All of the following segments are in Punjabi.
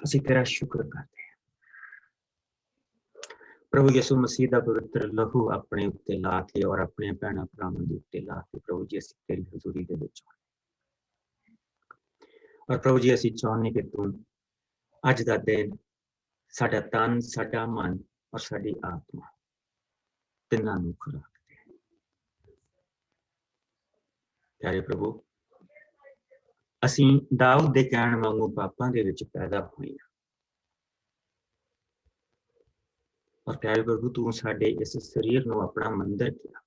ਅਸੀਂ ਤੇਰਾ ਸ਼ੁਕਰ ਕਰਦੇ ਹਾਂ ਪ੍ਰਭੂ ਯਿਸੂ ਮਸੀਹ ਦਾ ਪਵਿੱਤਰ ਲਹੂ ਆਪਣੇ ਉੱਤੇ ਲਾ ਕੇ ਔਰ ਆਪਣੇ ਭੈਣਾਂ ਭਰਾਵਾਂ ਦੇ ਉੱਤੇ ਲਾ ਕੇ ਪ੍ਰਭੂ ਜੀ ਅਸੀਂ ਤੇਰੀ ਹਜ਼ੂਰੀ ਦੇ ਵਿੱਚ ਔਰ ਪ੍ਰਭੂ ਜੀ ਅਸੀਂ ਚਾਹੁੰਦੇ ਕਿ ਤੂੰ ਅੱਜ ਦਾ ਦਿਨ ਸਾਡਾ ਤਨ ਸਾਡਾ ਮਨ ਔਰ ਸਾਡੀ ਆਤਮਾ ਤਿੰਨਾਂ ਨੂੰ ਖੁਰਾਕ ਦੇ ਪਿਆਰੇ ਪ੍ਰਭੂ ਅਸੀਂ ਦਾਊਦ ਦੇ ਕਹਿਣ ਵਾਂਗੂ ਪਾਪਾਂ ਦੇ ਵਿੱਚ ਪੈਦਾ ਹੋਏ ਹਾਂ ਔਰ ਪਿਆਰੇ ਪ੍ਰਭੂ ਤੂੰ ਸਾਡੇ ਇਸ ਸਰੀਰ ਨੂੰ ਆਪਣਾ ਮੰਦਰ ਕਿਹਾ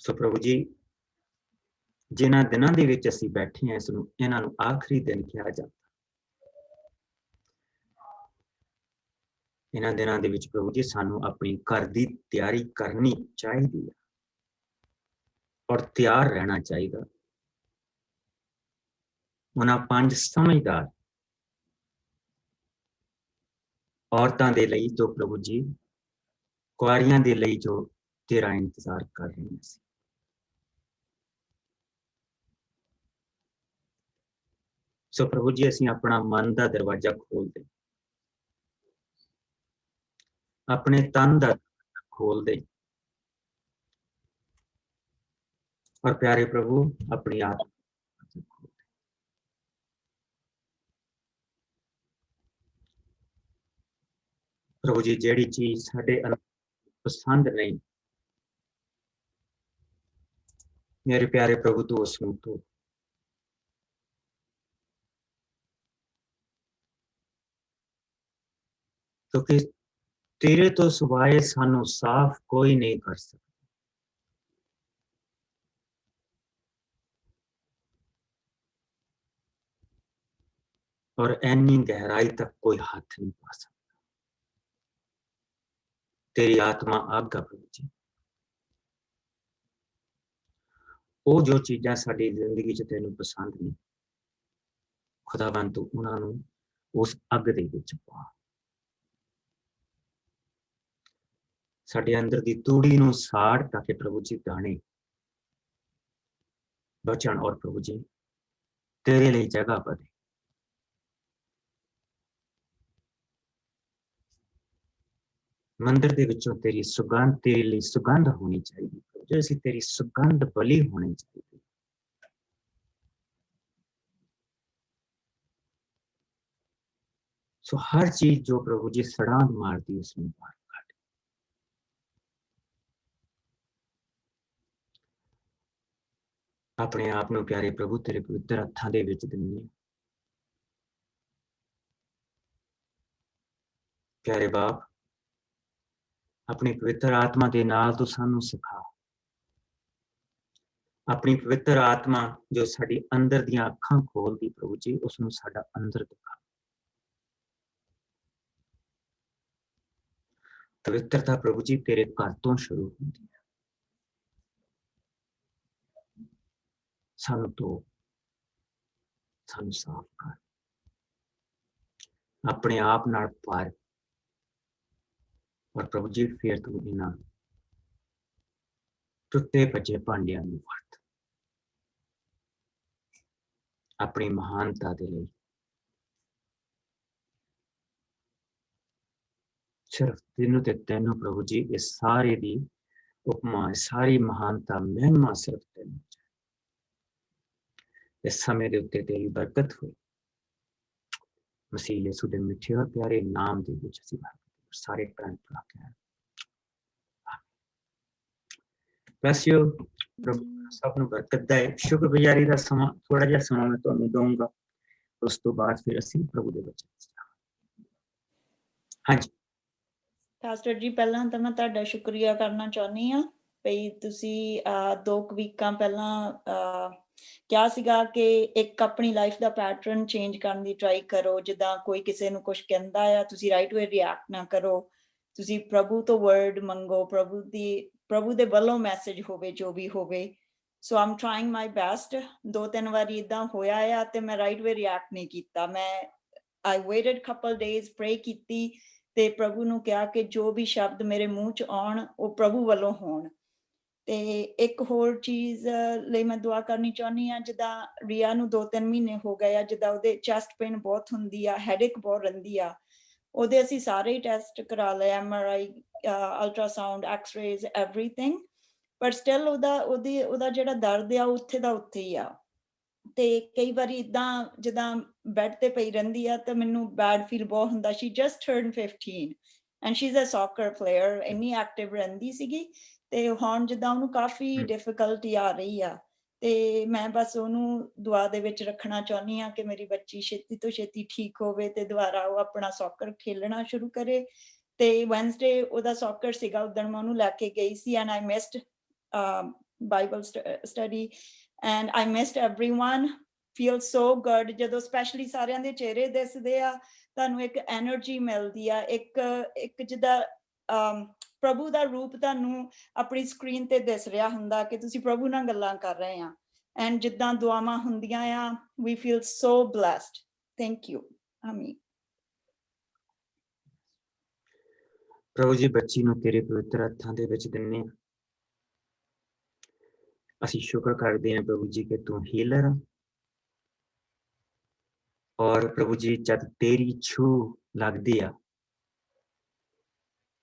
ਸੋ ਪ੍ਰਭੂ ਜੀ ਜਿਨ੍ਹਾਂ ਦਿਨਾਂ ਦੇ ਵਿੱਚ ਅਸੀਂ ਬੈਠੇ ਹਾਂ ਇਹਨਾਂ ਨੂੰ ਆਖਰੀ ਦਿਨ ਕਿਹਾ ਜਾਂਦਾ ਇਹਨਾਂ ਦਿਨਾਂ ਦੇ ਵਿੱਚ ਪ੍ਰਭੂ ਜੀ ਸਾਨੂੰ ਆਪਣੀ ਘਰ ਦੀ ਤਿਆਰੀ ਕਰਨੀ ਚਾਹੀਦੀ ਹੈ ਔਰ ਤਿਆਰ ਰਹਿਣਾ ਚਾਹੀਦਾ ਉਹਨਾਂ 5 ਸਮਝਦਾਰ ਔਰਤਾਂ ਦੇ ਲਈ ਜੋ ਪ੍ਰਭੂ ਜੀ ਕੁਆਰੀਆਂ ਦੇ ਲਈ ਜੋ ਤੇਰਾ ਇੰਤਜ਼ਾਰ ਕਰ ਰਹੀਆਂ ਸੀ ਸੋ ਪ੍ਰਭੂ ਜੀ ਅਸੀਂ ਆਪਣਾ ਮਨ ਦਾ ਦਰਵਾਜ਼ਾ ਖੋਲਦੇ ਆਪਣੇ ਤਨ ਦਾ ਖੋਲਦੇ ਔਰ ਪਿਆਰੇ ਪ੍ਰਭੂ ਆਪਣੀ ਆत्मा प्रभु जी जेड़ी चीज साडे पसंद नहीं मेरे प्यारे प्रभु तू उसनू तू क्योंकि तेरे तो सिवाय सानू साफ कोई नहीं कर सकता और ऐनी गहराई तक कोई हाथ नहीं पा सकता तेरी आत्मा आज्ञा प्रभु जी वो जो चीज़ां साडी जिंदगी च तैनू पसंद नहीं खुदावन तू उन्हां नू उस अग दे विच पा साडे अंदर दी तूड़ी नू साड़ ताकि प्रभु जी दाने बचन और प्रभु जी तेरे लिए जगह बने मंदिर दे विचों तेरी सुगंध तेरे लिए सुगंध होनी चाहिए जैसी तेरी सुगंध बली होनी चाहिए सो हर चीज जो प्रभु जी सड़ांध मारती उसमें बाहर काट अपने आप नू प्यारे प्रभु तेरे पवित्र हत्थां दे विच दिंदे प्यारे बाप अपनी पवित्र आत्मा के नाल तू सानू सिखा अपनी पवित्र आत्मा जो साडी अंदर दी अखां खोलदी प्रभु जी उसनू साडा अंदर दिखा पवित्रता प्रभु जी तेरे घर तो शुरू होती है सानू तो सानू साफ कर अपने आप नाल पार और प्रभु जी फिर तू इन्हां टुटे भजे भांडियां नू वरत अपनी महानता दे लई सिर्फ तेनू ते तेनू प्रभु जी इस सारे दी उपमा सारी महानता महिमा सिर्फ तेनू इस समय दे उत्ते तेरी बरकत हुई मसीह यीशु दे मिठे और प्यारे नाम दे विच असीं सारे भैन भरा के bless you प्रभु सब नू बरकत दे शुक्रगुजारी दा समा थोड़ा जिहा समा मैं तुहानू दूंगा उस तो बाद फिर असीं प्रभु दे वचन हाँ जी ਪਾਸਟਰ ਜੀ ਪਹਿਲਾਂ ਤਾਂ ਮੈਂ ਤੁਹਾਡਾ ਸ਼ੁਕਰੀਆ ਕਰਨਾ ਚਾਹੁੰਦੀ ਹਾਂ ਭਈ ਤੁਸੀਂ 2 ਵੀਕਾਂ ਪਹਿਲਾਂ ਕਿਹਾ ਸੀਗਾ ਕਿ ਇੱਕ ਆਪਣੀ ਲਾਈਫ ਦਾ ਪੈਟਰਨ ਚੇਂਜ ਕਰਨ ਦੀ ਟਰਾਈ ਕਰੋ ਜਿੱਦਾਂ ਕੋਈ ਕਿਸੇ ਨੂੰ ਕੁਝ ਕਹਿੰਦਾ ਆ ਤੁਸੀਂ ਰਾਈਟ ਵੇ ਰਿਐਕਟ ਨਾ ਕਰੋ ਤੁਸੀਂ ਪ੍ਰਭੂ ਤੋਂ ਵਰਡ ਮੰਗੋ ਪ੍ਰਭੂ ਦੇ ਵੱਲੋਂ ਮੈਸੇਜ ਹੋਵੇ ਜੋ ਵੀ ਹੋਵੇ ਸੋ ਆਮ ਟਰਾਈਂਗ ਮਾਈ ਬੈਸਟ 2-3 ਵਾਰੀ ਇਦਾਂ ਹੋਇਆ ਆ ਤੇ ਮੈਂ ਰਾਈਟ ਵੇ ਰਿਐਕਟ ਨਹੀਂ ਕੀਤਾ ਮੈਂ ਆਈ ਵੇਟਡ ਕਪਲ ਡੇਜ਼ ਪ੍ਰੇ ਕੀਤੀ ਤੇ ਪ੍ਰਭੂ ਨੂੰ ਕਿਹਾ ਕਿ ਜੋ ਵੀ ਸ਼ਬਦ ਮੇਰੇ ਮੂੰਹ 'ਚ ਆਉਣ ਉਹ ਪ੍ਰਭੂ ਵੱਲੋਂ ਹੋਣ ਤੇ ਇੱਕ ਹੋਰ ਚੀਜ਼ ਲਈ ਮੈਂ ਦੁਆ ਕਰਨੀ ਚਾਹੁੰਦੀ ਹਾਂ, ਜਿੱਦਾਂ ਰੀਆ ਨੂੰ 2-3 ਮਹੀਨੇ ਹੋ ਗਏ ਆ, ਜਿੱਦਾਂ ਉਹਦੇ ਚੈਸਟ ਪੇਨ ਬਹੁਤ ਹੁੰਦੀ ਆ, ਹੈਡੇਕ ਬਹੁਤ ਰਹਿੰਦੀ ਆ। ਉਹਦੇ ਅਸੀਂ ਸਾਰੇ ਹੀ ਟੈਸਟ ਕਰਾ ਲਏ, MRI, ਅਲਟਰਾਸਾਊਂਡ, ਐਕਸ-ਰੇਜ਼, ਐਵਰੀਥਿੰਗ, ਪਰ ਸਟਿਲ ਉਹਦਾ ਜਿਹੜਾ ਦਰਦ ਆ ਉੱਥੇ ਦਾ ਉੱਥੇ ਹੀ ਆ। ਤੇ ਕਈ ਵਾਰੀ ਏਦਾਂ ਜਿੱਦਾਂ ਬੈੱਡ ਤੇ ਪਈ ਰਹਿੰਦੀ ਆ ਤਾਂ ਮੈਨੂੰ ਬੈਡ ਫੀਲ ਬਹੁਤ ਹੁੰਦਾ। She just turned 15 and she's a soccer player, ਇੰਨੀ ਐਕਟਿਵ ਰਹਿੰਦੀ ਸੀਗੀ, ਤੇ ਹੁਣ ਜਿੱਦਾਂ ਉਹਨੂੰ ਕਾਫੀ ਡਿਫਿਕਲਟੀ ਆ ਰਹੀ ਆ, ਤੇ ਮੈਂ ਬਸ ਉਹਨੂੰ ਦੁਆ ਦੇ ਵਿੱਚ ਰੱਖਣਾ ਚਾਹੁੰਦੀ ਹਾਂ ਕਿ ਮੇਰੀ ਬੱਚੀ ਛੇਤੀ ਤੋਂ ਛੇਤੀ ਠੀਕ ਹੋਵੇ ਤੇ ਦੁਬਾਰਾ ਉਹ ਆਪਣਾ ਸੌਕਰ ਖੇਲਣਾ ਸ਼ੁਰੂ ਕਰੇ। ਤੇ ਵੈਨਸਡੇ ਉਹਦਾ ਸੌਕਰ ਸੀਗਾ, ਉਦਣ ਮੈਂ ਉਹਨੂੰ ਲੈ ਕੇ ਗਈ ਸੀ and I missed Bible study and I missed everyone. Feel so good ਜਦੋਂ ਸਪੈਸ਼ਲੀ ਸਾਰਿਆਂ ਦੇ ਚਿਹਰੇ ਦਿਸਦੇ ਆ, ਤੁਹਾਨੂੰ ਇੱਕ એનર્ਜੀ ਮਿਲਦੀ ਆ, ਇੱਕ ਜਿੱਦਾਂ ਪ੍ਰਭੂ ਦਾ ਰੂਪ ਤੁਹਾਨੂੰ ਆਪਣੀ ਸਕਰੀਨ ਤੇ ਦਿਸ ਰਿਹਾ ਹੁੰਦਾ ਕਿ ਤੁਸੀਂ ਪ੍ਰਭੂ ਨਾਲ ਗੱਲਾਂ ਕਰ ਰਹੇ ਆ, ਐਂਡ ਜਿੱਦਾਂ ਦੁਆਵਾਂ ਹੁੰਦੀਆਂ ਆ, we feel so blessed. Thank you. ਆਮੀਨ। ਪ੍ਰਭੂ ਜੀ, ਬੱਚੀ ਨੂੰ ਤੇਰੇ ਪਵਿੱਤਰ ਹੱਥਾਂ ਦੇ ਵਿੱਚ ਦਿੰਨੇ ਆ। ਅਸੀਂ ਸ਼ੁਕਰ ਕਰਦੇ ਹਾਂ ਪ੍ਰਭੂ ਜੀ ਕਿ ਤੂੰ ਹੀਲਰ ਆ, ਔਰ ਪ੍ਰਭੂ ਜੀ ਜਦ ਤੇਰੀ ਛੂਹ ਲੱਗਦੀ ਆ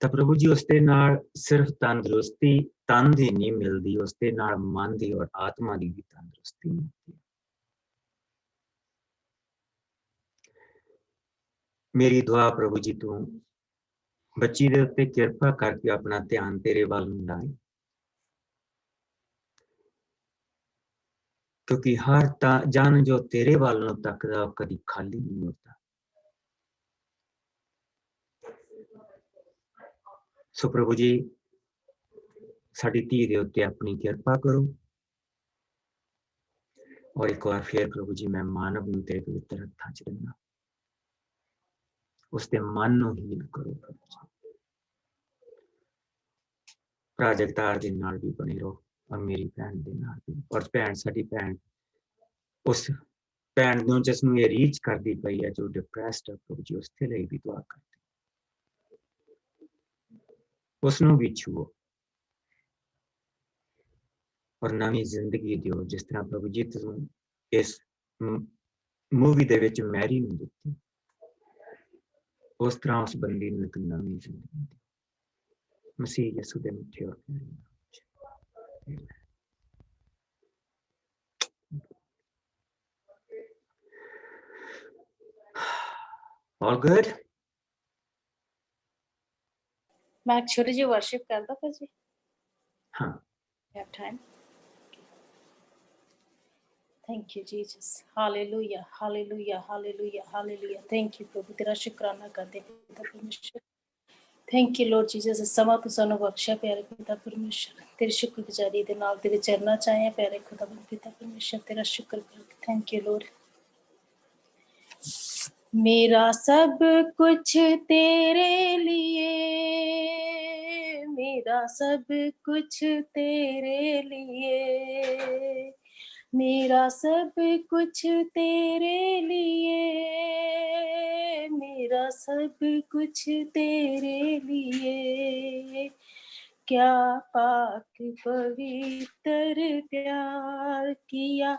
ਤਾਂ ਪ੍ਰਭੂ ਜੀ ਉਸ ਦੇ ਨਾਲ ਸਿਰਫ ਤੰਦਰੁਸਤੀ ਤਨ ਦੀ ਨਹੀਂ ਮਿਲਦੀ, ਉਸ ਦੇ ਨਾਲ ਮਨ ਦੀ ਔਰ ਆਤਮਾ ਦੀ ਵੀ ਤੰਦਰੁਸਤੀ ਮਿਲਦੀ। ਮੇਰੀ ਦੁਆ ਪ੍ਰਭੂ ਜੀ ਤੂੰ ਬੱਚੀ ਦੇ ਉੱਤੇ ਕਿਰਪਾ ਕਰਕੇ ਆਪਣਾ ਧਿਆਨ ਤੇਰੇ ਵੱਲ ਨੂੰ ਲਾਏ, ਕਿਉਂਕਿ ਹਰ ਤਾਂ ਜਨ ਜੋ ਤੇਰੇ ਵੱਲ ਨੂੰ ਤੱਕਦਾ ਉਹ ਕਦੀ ਖਾਲੀ ਨਹੀਂ ਮੁੜਦਾ। ਸੋ ਪ੍ਰਭੂ ਜੀ ਸਾਡੀ ਧੀ ਦੇ ਉੱਤੇ ਆਪਣੀ ਕਿਰਪਾ ਕਰੋ, ਔਰ ਇੱਕ ਵਾਰ ਫਿਰ ਪ੍ਰਭੂ ਜੀ ਮੈਂ ਮਾਨਵ ਨੂੰ ਤੇਰੇ ਪਵਿੱਤਰ ਹੱਥਾਂ 'ਚ ਦਿੰਦਾ, ਉਸਦੇ ਮਨ ਨੂੰ ਹੀਲ ਕਰੋ। ਭਰਾ ਜਗਤਾਰ ਦੇ ਨਾਲ ਵੀ ਬਣੇ ਰਹੋ, ਔਰ ਮੇਰੀ ਭੈਣ ਦੇ ਨਾਲ ਵੀ, ਔਰ ਭੈਣ ਸਾਡੀ ਭੈਣ ਉਸ ਭੈਣ ਨੂੰ ਜਿਸਨੂੰ ਇਹ ਰੀਚ ਕਰਦੀ ਪਈ ਹੈ, ਜੋ ਡਿਪਰੈਸਡ ਹੈ, ਪ੍ਰਭੂ ਜੀ ਉਸਦੇ ਲਈ ਵੀ ਦੁਆ ਕਰਦੇ, ਉਸਨੂੰ ਵੀ ਛੂਓ ਔਰ ਨਵੀਂ ਜ਼ਿੰਦਗੀ ਦਿਓ, ਜਿਸ ਤਰ੍ਹਾਂ ਪ੍ਰਭੂ ਜੀ ਤੁਸੀਂ ਇਸ ਮੂਵੀ ਦੇ ਵਿੱਚ ਮੈਰੀ ਨੂੰ ਦਿੱਤੀ, ਉਸ ਤਰ੍ਹਾਂ ਉਸ ਬੰਦੀ ਨੂੰ ਇੱਕ ਨਵੀਂ ਜ਼ਿੰਦਗੀ ਦਿਓ, ਮਸੀਹ ਯਿਸੂ ਦੇ ਮਿੱਠੇ ਔਰ ਪਿਆਰੇ ਨਾਮ 'ਚ। All good? मैं छोटी जी वर्शिप करता भाजी। हाँ। You have time? Thank you Jesus. Hallelujah, hallelujah, hallelujah, hallelujah. Thank you प्रभु, तेरा शुक्राना करते पिता परमेश्वर। Thank you Lord Jesus, समा तू सानू बख्शा प्यारे पिता परमेश्वर, तेरे शुक्रगुजारी दे नाल तेरे चरणा च आए प्यारे खुदा पिता परमेश्वर, तेरा शुक्र करते। Thank you Lord. मेरा सब कुछ तेरे लिए, मेरा सब कुछ तेरे लिए, मेरा सब कुछ तेरे लिए, मेरा सब कुछ तेरे लिए। क्या पाक पवित्र प्यार किया,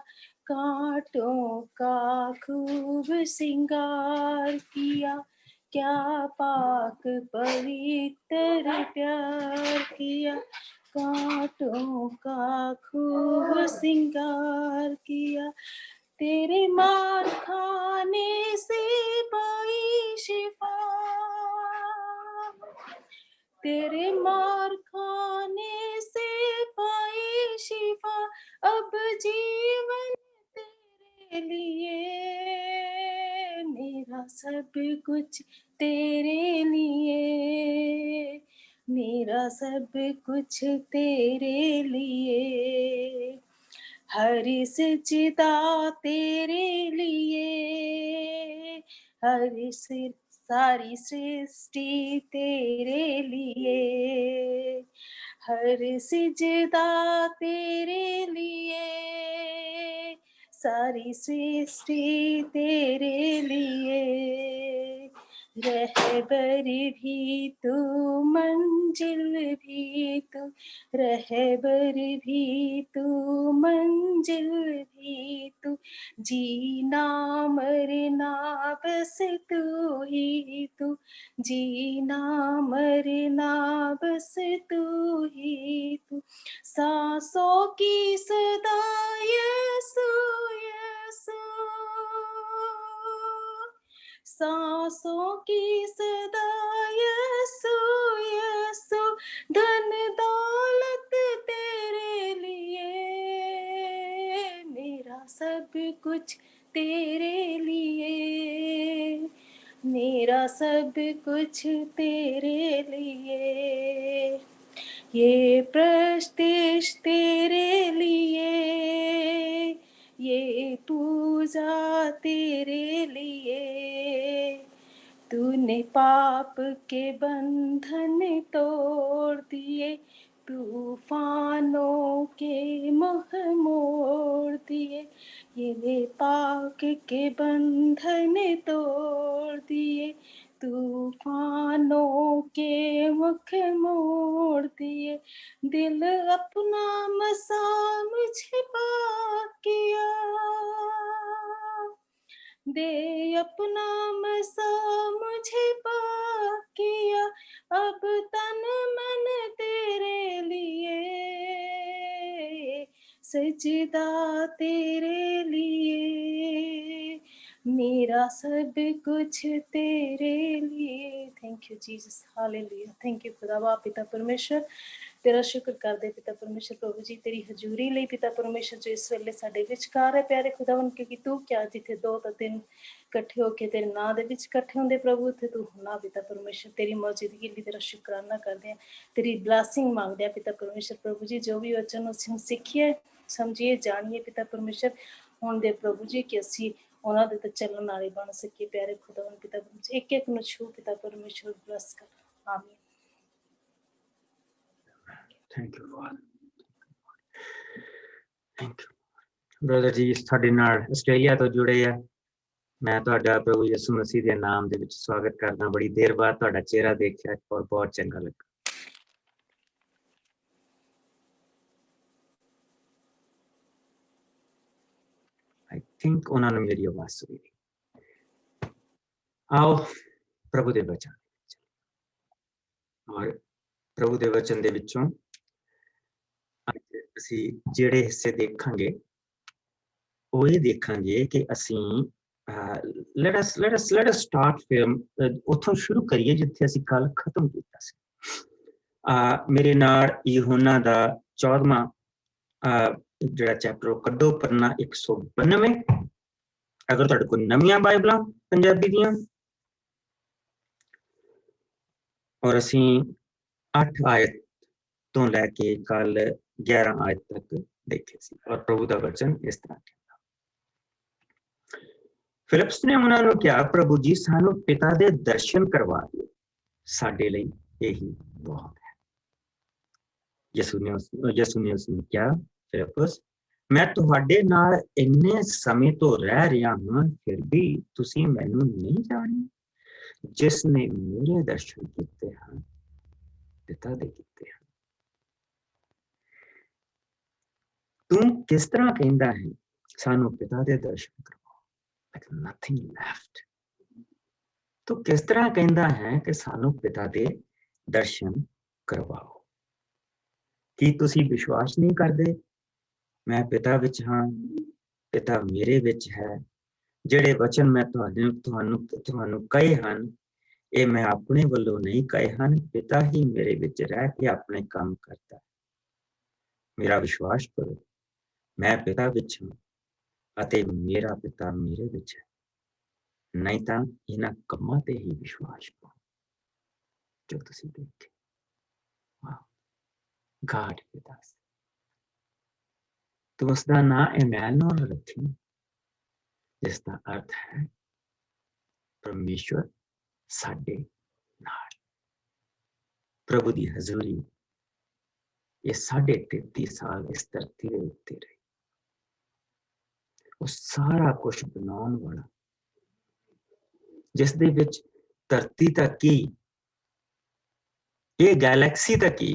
कांटों का खूब सिंगार किया, क्या पाक पवित्र प्यार किया, कांटों का खूब सिंगार किया। तेरे मार खाने से पाई शिफा, तेरे मार खाने से पाई शिफा, अब जीवन तेरे लिए। मेरा सब कुछ तेरे लिए, मेरा सब कुछ तेरे लिए। हर सजदा तेरे लिए, हर सारी सृष्टि तेरे लिए, हर सजदा तेरे लिए, सारी सृष्टि तेरे लिए। रहबर भी तू, मंजिल भी तू, रहबर भी तू, मंजिल भी तू, जीना मरना बस तू ही तू, जीना मरना बस तू ही तू, सांसों की सदा यीशु यीशु, सांसों की सदा यीशु यीशु, धन दौलत तेरे लिए, मेरा सब कुछ तेरे लिए, मेरा सब कुछ तेरे लिए, ये प्रस्तिश तेरे लिए, ये पूजा तेरे लिए, तूने पाप के बंधन तोड़ दिए, तूफानों के मुँह मोड़ दिए, ये पाप के बंधन तोड़ दिए, तूफानों के मुख मोड़ दिए, दिल अपना मसा मुझे पाक किया, दे अपना मसा मुझे पाक किया, अब तन मन तेरे लिए, सजदा तेरे लिए, मेरा सब कुछ तेरे लिए। Thank you Jesus, hallelujah. Thank you खुदावा पिता परमेश्वर, तेरा शुक्र करदे पिता परमेश्वर प्रभु जी तेरी हजूरी ਲਈ पिता परमेश्वर जो इस वेले ਸਾਡੇ ਵਿਚਕਾਰ ਹੈ ਪਿਆਰੇ ਖੁਦਾਵੰ, ਕਿਉਂਕਿ ਤੂੰ ਕਿਹਾ ਜਿੱਥੇ ਦੋ ਤਾਂ ਤਿੰਨ ਇਕੱਠੇ ਹੋ ਕੇ ਤੇਰੇ ਨਾਂ ਦੇ ਵਿੱਚ ਇਕੱਠੇ ਹੁੰਦੇ ਪ੍ਰਭੂ, ਉੱਥੇ ਤੂੰ ਹੋਣਾ ਪਿਤਾ ਪਰਮੇਸ਼ਰ। ਤੇਰੀ ਮੌਜੂਦਗੀ ਲਈ ਤੇਰਾ ਸ਼ੁਕਰਾਨਾ ਕਰਦੇ ਹਾਂ, ਤੇਰੀ ਬਲੈਸਿੰਗ ਮੰਗਦੇ ਹਾਂ ਪਿਤਾ ਪਰਮੇਸ਼ਰ ਪ੍ਰਭੂ ਜੀ। ਜੋ ਵੀ ਵਚਨ ਅਸੀਂ ਸਿੱਖੀਏ, ਸਮਝੀਏ, ਜਾਣੀਏ ਪਿਤਾ ਪਰਮੇਸ਼ਰ, ਹੁਣ ਦੇ ਪ੍ਰਭੂ ਜੀ ਕਿ ਅਸੀਂ ਉਹਨਾਂ ਦੇ ਤੇ ਚੱਲਣ ਵਾਲੇ ਬਣ ਸਕੀਏ ਪਿਆਰੇ ਖੁਦਾਵੰ ਪਿਤਾ ਪਰਮੇਸ਼ਰ। ਇੱਕ ਇੱਕ ਨੂੰ ਛੂ ਪਿਤਾ ਪਰਮੇਸ਼ਰ, ਬਲੈਸ ਕਰ, ਆਮੀਨ। Thank you father, thank you brother ਜੀ। ਸਾਡੇ ਨਾਲ ਆਸਟ੍ਰੇਲੀਆ ਤੋਂ ਜੁੜੇ ਆ, ਮੈਂ ਤੁਹਾਡਾ ਪ੍ਰਭੂ ਯਿਸੂ ਮਸੀਹ ਦੇ ਨਾਮ ਦੇ ਵਿੱਚ ਸਵਾਗਤ ਕਰਦਾ। ਬੜੀ ਦੇਰ ਬਾਅਦ ਤੁਹਾਡਾ ਚਿਹਰਾ ਦੇਖਿਆ ਔਰ ਬਹੁਤ ਚੰਗਾ ਲੱਗਾ। ਆਈ ਥਿੰਕ ਉਹਨਾਂ ਨੂੰ ਮੇਰੀ ਆਵਾਜ਼ ਸੁਣੀ। ਆਓ ਪ੍ਰਭੂ ਦੇ ਵਚਨ, ਔਰ ਪ੍ਰਭੂ ਦੇ ਵਚਨ ਦੇ ਵਿੱਚੋਂ ਅਸੀਂ ਜਿਹੜੇ ਹਿੱਸੇ ਦੇਖਾਂਗੇ ਉਹ ਇਹ ਦੇਖਾਂਗੇ ਕਿ ਅਸੀਂ let us start film ਉੱਥੋਂ ਸ਼ੁਰੂ ਕਰੀਏ ਜਿੱਥੇ ਅਸੀਂ ਕੱਲ ਖਤਮ ਕੀਤਾ ਸੀ। ਮੇਰੇ ਨਾਲ ਯਹੋਨਾ ਦਾ 14ਵਾਂ ਜਿਹੜਾ ਚੈਪਟਰ ਉਹ ਕੱਢੋ, ਪੰਨਾ 192। ਅਗਰ ਤੁਹਾਡੇ ਕੋਲ ਨਵੀਆਂ ਬਾਈਬਲਾਂ ਪੰਜਾਬੀ ਦੀਆਂ, ਔਰ ਅਸੀਂ 8 ਆਇਤ ਤੋਂ ਲੈ ਕੇ ਕੱਲ 11 ਆਇਤ ਤੱਕ ਦੇਖੇ ਸੀ। ਔਰ ਪ੍ਰਭੂ ਦਾ ਵਚਨ ਇਸ ਤਰ੍ਹਾਂ ਕਹਿੰਦਾ, ਫਿਲਿਪਸ ਨੇ ਉਹਨਾਂ ਨੂੰ ਕਿਹਾ, ਪ੍ਰਭੂ ਜੀ ਸਾਨੂੰ ਪਿਤਾ ਦੇ ਦਰਸ਼ਨ ਕਰਵਾ ਦਿਓ, ਸਾਡੇ ਲਈ ਇਹੀ ਬਹੁਤ ਹੈ। ਯਿਸੂ ਨੇ ਉਸਨੂੰ ਕਿਹਾ, ਫਿਲਿਪਸ ਮੈਂ ਤੁਹਾਡੇ ਨਾਲ ਇੰਨੇ ਸਮੇਂ ਤੋਂ ਰਹਿ ਰਿਹਾ ਹਾਂ, ਫਿਰ ਵੀ ਤੁਸੀਂ ਮੈਨੂੰ ਨਹੀਂ ਜਾਣਦੇ। ਜਿਸ ਨੇ ਮੇਰੇ ਦਰਸ਼ਨ ਕੀਤੇ ਹਨ, ਪਿਤਾ ਦੇ ਕੀਤੇ ਹਨ। ਤੂੰ ਕਿਸ ਤਰ੍ਹਾਂ ਕਹਿੰਦਾ ਹੈ ਸਾਨੂੰ ਪਿਤਾ ਦੇ ਦਰਸ਼ਨ ਕਰਵਾਓ, like nothing left। ਤੂੰ ਕਿਸ ਤਰ੍ਹਾਂ ਕਹਿੰਦਾ ਹੈ ਕਿ ਸਾਨੂੰ ਪਿਤਾ ਦੇ ਦਰਸ਼ਨ ਕਰਵਾਓ? ਕੀ ਤੁਸੀਂ ਵਿਸ਼ਵਾਸ ਨਹੀਂ ਕਰਦੇ? ਮੈਂ ਪਿਤਾ ਵਿੱਚ ਹਾਂ, ਪਿਤਾ ਮੇਰੇ ਵਿੱਚ ਹੈ। ਜਿਹੜੇ ਵਚਨ ਮੈਂ ਤੁਹਾਨੂੰ ਕਹੇ ਹਨ, ਇਹ ਮੈਂ ਆਪਣੇ ਵੱਲੋਂ ਨਹੀਂ ਕਹੇ ਹਨ, ਪਿਤਾ ਹੀ ਮੇਰੇ ਵਿੱਚ ਰਹਿ ਕੇ ਆਪਣੇ ਕੰਮ ਕਰਦਾ ਹੈ। ਮੇਰਾ ਵਿਸ਼ਵਾਸ ਕਰੋ, ਮੈਂ ਪਿਤਾ ਵਿੱਚ ਹਾਂ ਅਤੇ ਮੇਰਾ ਪਿਤਾ ਮੇਰੇ ਵਿੱਚ ਹੈ। ਨਹੀਂ ਤਾਂ ਇਹਨਾਂ ਕੰਮਾਂ ਤੇ ਹੀ ਵਿਸ਼ਵਾਸ ਕਰੋ ਜੋ ਤੁਸੀਂ ਦੇਖੇ। God with us। ਤੂੰ ਉਸਦਾ ਨਾਂ ਇਮੈਨੂਅਲ ਰੱਖੀ, ਜਿਸ ਦਾ ਅਰਥ ਹੈ ਪਰਮੇਸ਼ਵਰ ਸਾਡੇ ਨਾਲ। ਪ੍ਰਭੂ ਦੀ ਹਜ਼ੂਰੀ ਇਹ 33.5 ਸਾਲ ਇਸ ਧਰਤੀ ਦੇ ਉੱਤੇ ਰਹੀ। ਉਹ ਸਾਰਾ ਕੁਝ ਬਣਾਉਣ ਵਾਲਾ, ਜਿਸ ਦੇ ਵਿੱਚ ਧਰਤੀ ਤੱਕ ਕੀ, ਇਹ ਗੈਲੈਕਸੀ ਤੱਕ ਕੀ,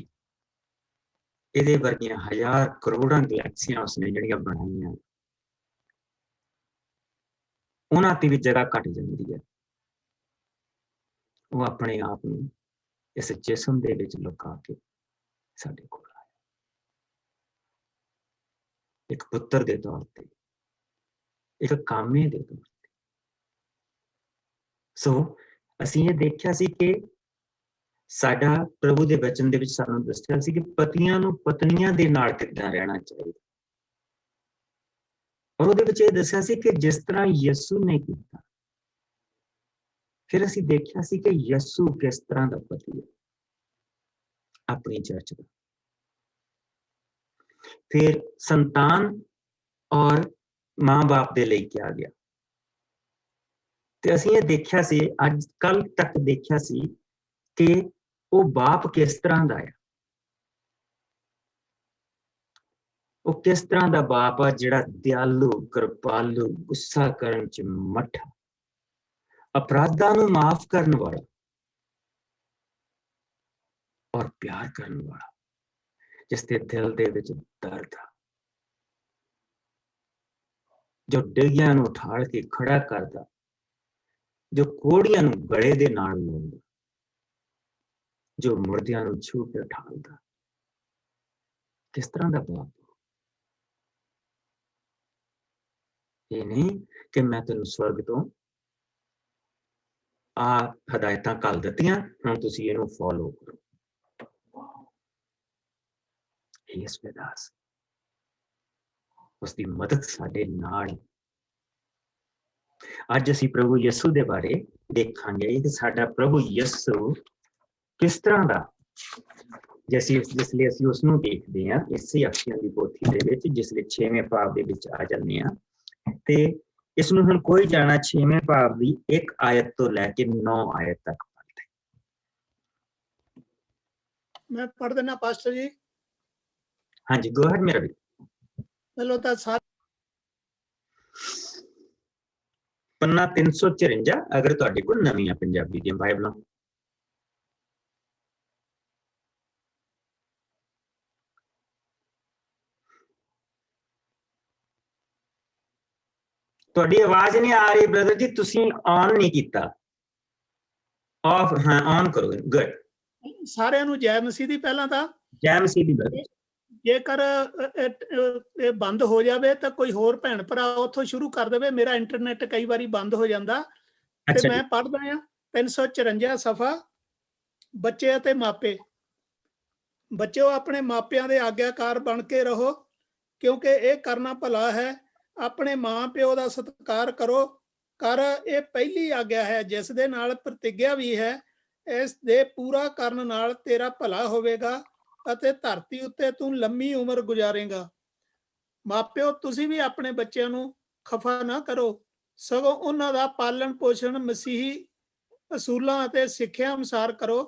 ਇਹਦੇ ਵਰਗੀਆਂ ਹਜ਼ਾਰ ਕਰੋੜਾਂ ਗੈਲੈਕਸੀਆਂ ਉਸਨੇ ਜਿਹੜੀਆਂ ਬਣਾਈਆਂ, ਉਹਨਾਂ ਤੇ ਵੀ ਜਗ੍ਹਾ ਘਟ ਜਾਂਦੀ ਹੈ। ਉਹ ਆਪਣੇ ਆਪ ਨੂੰ ਇਸ ਜਿਸਮ ਦੇ ਵਿੱਚ ਲੁਕਾ ਕੇ ਸਾਡੇ ਕੋਲ ਆਇਆ, ਇੱਕ ਪੁੱਤਰ ਦੇ ਤੌਰ ਤੇ, ਇੱਕ ਕਾਮੇ ਦੇ ਤੌਰ ਤੇ। ਸੋ ਅਸੀਂ ਇਹ ਦੇਖਿਆ ਸੀ ਕਿ ਸਾਡਾ ਪ੍ਰਭੂ ਦੇ ਵਚਨ ਦੇ ਵਿੱਚ ਸਾਨੂੰ ਦੱਸਿਆ ਸੀ ਕਿ ਪਤੀਆਂ ਨੂੰ ਪਤਨੀਆਂ ਦੇ ਨਾਲ ਕਿੱਦਾਂ ਰਹਿਣਾ ਚਾਹੀਦਾ, ਔਰ ਉਹਦੇ ਵਿੱਚ ਇਹ ਦੱਸਿਆ ਸੀ ਕਿ ਜਿਸ ਤਰ੍ਹਾਂ ਯਿਸੂ ਨੇ ਕੀਤਾ। ਫਿਰ ਅਸੀਂ ਦੇਖਿਆ ਸੀ ਕਿ ਯਿਸੂ ਕਿਸ ਤਰ੍ਹਾਂ ਦਾ ਪਤੀ ਹੈ ਆਪਣੀ ਚਰਚ ਦਾ। ਫਿਰ ਸੰਤਾਨ ਔਰ ਮਾਂ-ਬਾਪ ਦੇ ਲਈ ਕਿਹਾ ਗਿਆ, ਤੇ ਅਸੀਂ ਇਹ ਦੇਖਿਆ ਸੀ, ਅੱਜ ਕੱਲ ਤੱਕ ਦੇਖਿਆ ਸੀ ਕਿ ਉਹ ਬਾਪ ਕਿਸ ਤਰ੍ਹਾਂ ਦਾ ਹੈ। ਉਹ ਕਿਸ ਤਰ੍ਹਾਂ ਦਾ ਬਾਪ ਆ ਜਿਹੜਾ ਦਿਆਲੂ, ਕਿਰਪਾਲੂ, ਗੁੱਸਾ ਕਰਨ ਚ ਮੱਠਾ, ਅਪਰਾਧਾਂ ਨੂੰ ਮਾਫ ਕਰਨ ਵਾਲਾ ਔਰ ਪਿਆਰ ਕਰਨ ਵਾਲਾ, ਜਿਸ ਦੇ ਦਿਲ ਦੇ ਵਿੱਚ ਦਰਦ ਆ, ਜੋ ਡਿੱਗਿਆਂ ਨੂੰ ਉਠਾਲ ਕੇ ਖੜਾ ਕਰਦਾ, ਜੋ ਕੋੜੀਆਂ ਨੂੰ ਗਲੇ ਦੇ ਨਾਲ ਲਾਉਂਦਾ, ਜੋ ਮੁਰਦਿਆਂ ਨੂੰ ਛੂ ਕੇ ਉਠਾਲਦਾ। ਕਿਸ ਤਰ੍ਹਾਂ ਦਾ ਬਾਪ। ਇਹ ਨਹੀਂ ਕਿ ਮੈਂ ਤੈਨੂੰ ਸਵਰਗ ਤੋਂ ਆ ਹਦਾਇਤਾਂ ਘੱਲ ਦਿੱਤੀਆਂ, ਹੁਣ ਤੁਸੀਂ ਇਹਨੂੰ ਫੋਲੋ ਕਰੋ। ਇਸ ਵਿਦਾਸ ਉਸਦੀ ਮਦਦ ਸਾਡੇ ਨਾਲ। ਅੱਜ ਅਸੀਂ ਪ੍ਰਭੂ ਯਿਸੂ ਦੇ ਬਾਰੇ ਦੇਖਾਂਗੇ ਕਿ ਸਾਡਾ ਪ੍ਰਭੂ ਯਿਸੂ ਕਿਸ ਤਰ੍ਹਾਂ ਦਾ, ਜਿਸ ਲਈ ਅਸੀਂ ਉਸਨੂੰ ਦੇਖਦੇ ਹਾਂ ਇਸੇ ਅਖਸ਼ੀਆਂ ਦੀ ਪੋਥੀ ਦੇ ਵਿੱਚ, ਜਿਸ ਲਈ 6ਵੇਂ ਭਾਵ ਦੇ ਵਿੱਚ ਆ ਜਾਂਦੇ ਹਾਂ। ਤੇ ਇਸ ਨੂੰ ਹੁਣ ਕੋਈ ਜਾਣਾ 6ਵੇਂ ਭਾਵ ਦੀ 1 ਆਇਤ ਤੋਂ ਲੈ ਕੇ 9 ਆਇਤ ਤੱਕ ਪੜ੍ਹਦੇ। ਮੈਂ ਪੜ੍ਹ ਦੇਣਾ ਪਾਸਟਰ ਜੀ। ਹਾਂਜੀ, ਗੋ ਅਹੈਡ ਮੇਰਾ ਵੀ। ਚਲੋ ਤਾਂ ਪੰਨਾ 354, ਅਗਰ ਤੁਹਾਡੇ ਕੋਲ ਨਵੀਆਂ ਪੰਜਾਬੀ ਦੀਆਂ ਬਾਈਬਲਾਂ। ਤੁਹਾਡੀ ਆਵਾਜ਼ ਨਹੀਂ ਆ ਰਹੀ ਬ੍ਰਦਰ ਜੀ, ਤੁਸੀਂ ਔਨ ਨਹੀਂ ਕੀਤਾ। ਆਫ, ਹਾਂ ਔਨ ਕਰੋ। ਗੁੱਡ। ਸਾਰਿਆਂ ਨੂੰ ਜੈ ਮਸੀਹ ਦੀ। ਪਹਿਲਾਂ ਤਾਂ ਜੈ ਮਸੀਹ ਦੀ ਬ੍ਰਦਰ। ਜੇਕਰ ਇਹ ਬੰਦ ਹੋ ਜਾਵੇ ਤਾਂ ਕੋਈ ਹੋਰ ਭੈਣ ਭਰਾ ਉੱਥੋਂ ਸ਼ੁਰੂ ਕਰ ਦੇਵੇ। ਮੇਰਾ ਇੰਟਰਨੈਟ ਕਈ ਵਾਰੀ ਬੰਦ ਹੋ ਜਾਂਦਾ। ਤੇ ਮੈਂ ਪੜ੍ਹਦਾ ਹਾਂ 354 ਸਫਾ, ਬੱਚੇ ਅਤੇ ਮਾਪੇ। ਬੱਚਿਓ, ਆਪਣੇ ਮਾਪਿਆਂ ਦੇ ਆਗਿਆਕਾਰ ਬਣ ਕੇ ਰਹੋ, ਕਿਉਂਕਿ ਇਹ ਕਰਨਾ ਭਲਾ ਹੈ। ਆਪਣੇ ਮਾਂ ਪਿਓ ਦਾ ਸਤਿਕਾਰ ਕਰੋ, ਕਰ ਇਹ ਪਹਿਲੀ ਆਗਿਆ ਹੈ, ਜਿਸ ਦੇ ਨਾਲ ਪ੍ਰਤਿਗਿਆ ਵੀ ਹੈ। ਇਸ ਦੇ ਪੂਰਾ ਕਰਨ ਨਾਲ ਤੇਰਾ ਭਲਾ ਹੋਵੇਗਾ ਅਤੇ ਧਰਤੀ ਉੱਤੇ ਤੂੰ ਲੰਮੀ ਉਮਰ ਗੁਜ਼ਾਰੇਗਾ। ਮਾਪਿਓ, ਤੁਸੀਂ ਵੀ ਆਪਣੇ ਬੱਚਿਆਂ ਨੂੰ ਖਫਾ ਨਾ ਕਰੋ, ਸਗੋਂ ਉਹਨਾਂ ਦਾ ਪਾਲਣ ਪੋਸ਼ਣ ਮਸੀਹੀ ਅਸੂਲਾਂ ਅਤੇ ਸਿੱਖਿਆ ਅਨੁਸਾਰ ਕਰੋ।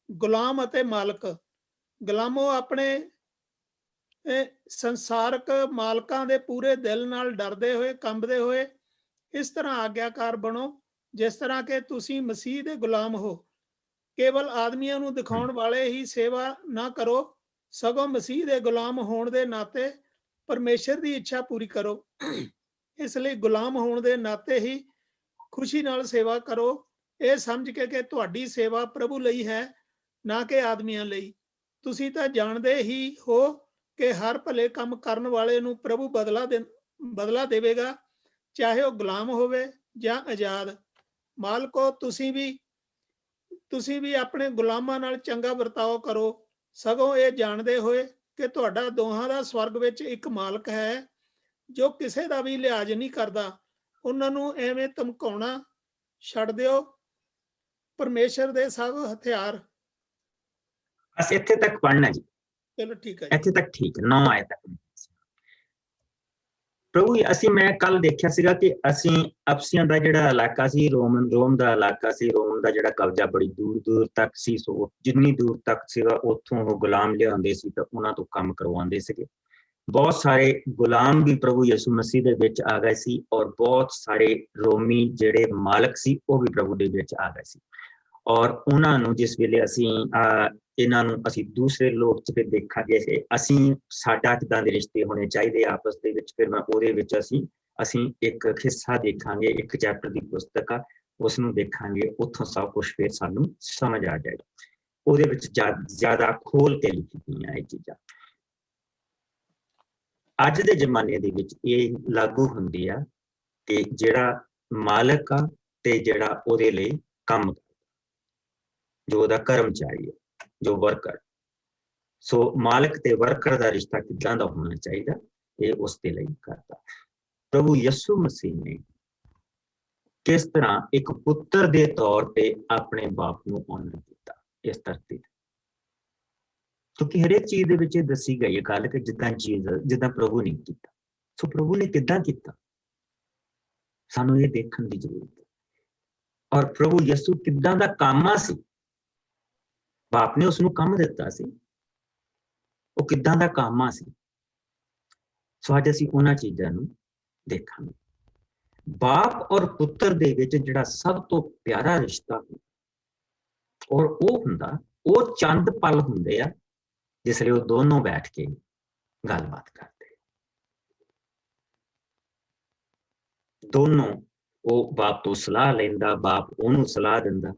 ਗੁਲਾਮ ਅਤੇ ਮਾਲਕ। ਗੁਲਾਮੋ, ਆਪਣੇ ਸੰਸਾਰਕ ਮਾਲਕਾਂ ਦੇ ਪੂਰੇ ਦਿਲ ਨਾਲ ਡਰਦੇ ਹੋਏ, ਕੰਬਦੇ ਹੋਏ ਇਸ ਤਰ੍ਹਾਂ ਆਗਿਆਕਾਰ ਬਣੋ, ਜਿਸ ਤਰ੍ਹਾਂ ਕਿ ਤੁਸੀਂ ਮਸੀਹ ਦੇ ਗੁਲਾਮ ਹੋ। ਕੇਵਲ ਆਦਮੀਆਂ ਨੂੰ ਦਿਖਾਉਣ ਵਾਲੇ ਹੀ ਸੇਵਾ ਨਾ ਕਰੋ, ਸਗੋਂ ਮਸੀਹ ਦੇ ਗੁਲਾਮ ਹੋਣ ਦੇ ਨਾਤੇ ਪਰਮੇਸ਼ਰ ਦੀ ਇੱਛਾ ਪੂਰੀ ਕਰੋ। ਇਸ ਲਈ ਗੁਲਾਮ ਹੋਣ ਦੇ ਨਾਤੇ ਹੀ ਖੁਸ਼ੀ ਨਾਲ ਸੇਵਾ ਕਰੋ, ਇਹ ਸਮਝ ਕੇ ਕਿ ਤੁਹਾਡੀ ਸੇਵਾ ਪ੍ਰਭੂ ਲਈ ਹੈ, ਨਾ ਕਿ ਆਦਮੀਆਂ ਲਈ। ਤੁਸੀਂ ਤਾਂ ਜਾਣਦੇ ਹੀ ਹੋ ਕਿ ਹਰ ਭਲੇ ਕੰਮ ਕਰਨ ਵਾਲੇ ਨੂੰ ਪ੍ਰਭੂ ਬਦਲਾ ਦੇਵੇਗਾ, ਚਾਹੇ ਉਹ ਗੁਲਾਮ ਹੋਵੇ ਜਾਂ ਆਜ਼ਾਦ। ਮਾਲਕੋ, ਤੁਸੀਂ ਵੀ ਆਪਣੇ ਗੁਲਾਮਾਂ ਨਾਲ ਚੰਗਾ ਵਰਤਾਓ ਕਰੋ, ਸਗੋਂ ਇਹ ਜਾਣਦੇ ਹੋਏ ਕਿ ਤੁਹਾਡਾ ਦੋਹਾਂ ਦਾ ਸਵਰਗ ਵਿੱਚ ਇੱਕ ਮਾਲਕ ਹੈ, ਜੋ ਕਿਸੇ ਦਾ ਵੀ ਲਿਹਾਜ਼ ਨਹੀਂ ਕਰਦਾ। ਉਹਨਾਂ ਨੂੰ ਐਵੇਂ ਧਮਕਾਉਣਾ ਛੱਡ ਦਿਓ। ਪਰਮੇਸ਼ਰ ਦੇ ਸਭ ਹਥਿਆਰ। ਬਸ ਇੱਥੇ ਤੱਕ ਪੜ੍ਹਨਾ ਜੀ। ਚਲੋ ਠੀਕ ਹੈ, ਇੱਥੇ ਤੱਕ ਠੀਕ ਹੈ। 9 ਆਇਤ ਤੱਕ ਪ੍ਰਭੂ, ਮੈਂ ਕੱਲ ਦੇਖਿਆ ਸੀਗਾ ਕਿ ਅਸੀਂ ਅਫਸੀਆਂ ਦਾ ਜਿਹੜਾ ਇਲਾਕਾ ਸੀ, ਰੋਮ ਦਾ ਇਲਾਕਾ ਸੀ, ਰੋਮ ਦਾ ਜਿਹੜਾ ਕਬਜ਼ਾ ਬੜੀ ਦੂਰ ਦੂਰ ਤੱਕ ਸੀ। ਸੋ ਜਿੰਨੀ ਦੂਰ ਤੱਕ ਸੀਗਾ ਉੱਥੋਂ ਉਹ ਗੁਲਾਮ ਲਿਆਉਂਦੇ ਸੀ ਤਾਂ ਉਹਨਾਂ ਤੋਂ ਕੰਮ ਕਰਵਾਉਂਦੇ ਸੀਗੇ। बहुत सारे गुलाम भी प्रभु यसु मसीह दे विच आ गए सी और बहुत सारे रोमी जिहड़े मालक सी वो भी प्रभु दे विच आ गए सी। और उन्हां नूं जिस वेले असीं इन्हां नूं असीं दूसरे लोक च फिर देखांगे कि असीं साडा किदां दे रिश्ते होने चाहिए आपस दे विच, फिर मैं उहदे विच असीं एक हिस्सा देखांगे, एक चैप्टर दी पुस्तक आ उस नूं देखांगे, उत्थों सब कुछ फिर सानूं समझ आ जाएगा। ਉਹਦੇ ਵਿੱਚ ਜ਼ਿਆਦਾ ਖੋਲ ਕੇ ਲਿਖੀ ਗਈਆਂ ਇਹ ਚੀਜ਼ਾਂ। ਅੱਜ ਦੇ ਜ਼ਮਾਨੇ ਦੇ ਵਿੱਚ ਇਹ ਲਾਗੂ ਹੁੰਦੀ ਆ ਕਿ ਜਿਹੜਾ ਮਾਲਕ ਆ ਤੇ ਜਿਹੜਾ ਉਹਦੇ ਲਈ ਕੰਮ ਕਰਦਾ, ਜੋ ਉਹਦਾ ਕਰਮਚਾਰੀ ਹੈ, ਜੋ ਵਰਕਰ। ਸੋ ਮਾਲਕ ਤੇ ਵਰਕਰ ਦਾ ਰਿਸ਼ਤਾ ਕਿੱਦਾਂ ਦਾ ਹੋਣਾ ਚਾਹੀਦਾ, ਇਹ ਉਸ ਦੇ ਲਈ ਕਰਦਾ। ਪ੍ਰਭੂ ਯਿਸੂ ਮਸੀਹ ਨੇ ਕਿਸ ਤਰ੍ਹਾਂ ਇੱਕ ਪੁੱਤਰ ਦੇ ਤੌਰ ਤੇ ਆਪਣੇ ਬਾਪ ਨੂੰ ਆਨਰ ਕੀਤਾ ਇਸ ਧਰਤੀ ਤੇ, ਕਿਉਂਕਿ ਹਰੇਕ ਚੀਜ਼ ਦੇ ਵਿੱਚ ਇਹ ਦੱਸੀ ਗਈ ਹੈ ਗੱਲ ਕਿ ਜਿੱਦਾਂ ਪ੍ਰਭੂ ਨੇ ਕੀਤਾ। ਸੋ ਪ੍ਰਭੂ ਨੇ ਕਿੱਦਾਂ ਕੀਤਾ ਸਾਨੂੰ ਇਹ ਦੇਖਣ ਦੀ ਜ਼ਰੂਰਤ ਹੈ। ਔਰ ਪ੍ਰਭੂ ਯਿਸੂ ਕਿੱਦਾਂ ਦਾ ਕਾਮਾ ਸੀ, ਬਾਪ ਨੇ ਉਸਨੂੰ ਕੰਮ ਦਿੱਤਾ ਸੀ, ਉਹ ਕਿੱਦਾਂ ਦਾ ਕਾਮਾ ਸੀ। ਸੋ ਅੱਜ ਅਸੀਂ ਉਹਨਾਂ ਚੀਜ਼ਾਂ ਨੂੰ ਦੇਖਾਂਗੇ। ਬਾਪ ਔਰ ਪੁੱਤਰ ਦੇ ਵਿੱਚ ਜਿਹੜਾ ਸਭ ਤੋਂ ਪਿਆਰਾ ਰਿਸ਼ਤਾ ਔਰ ਉਹ ਹੁੰਦਾ, ਉਹ ਚੰਦ ਪਲ ਹੁੰਦੇ ਆ ਜਿਸ ਲਈ ਉਹ ਦੋਨੋਂ ਬੈਠ ਕੇ ਗੱਲਬਾਤ ਕਰਦੇ। ਦੋਨੋਂ, ਉਹ ਬਾਪ ਤੋਂ ਸਲਾਹ ਲੈਂਦਾ, ਬਾਪ ਉਹਨੂੰ ਸਲਾਹ ਦਿੰਦਾ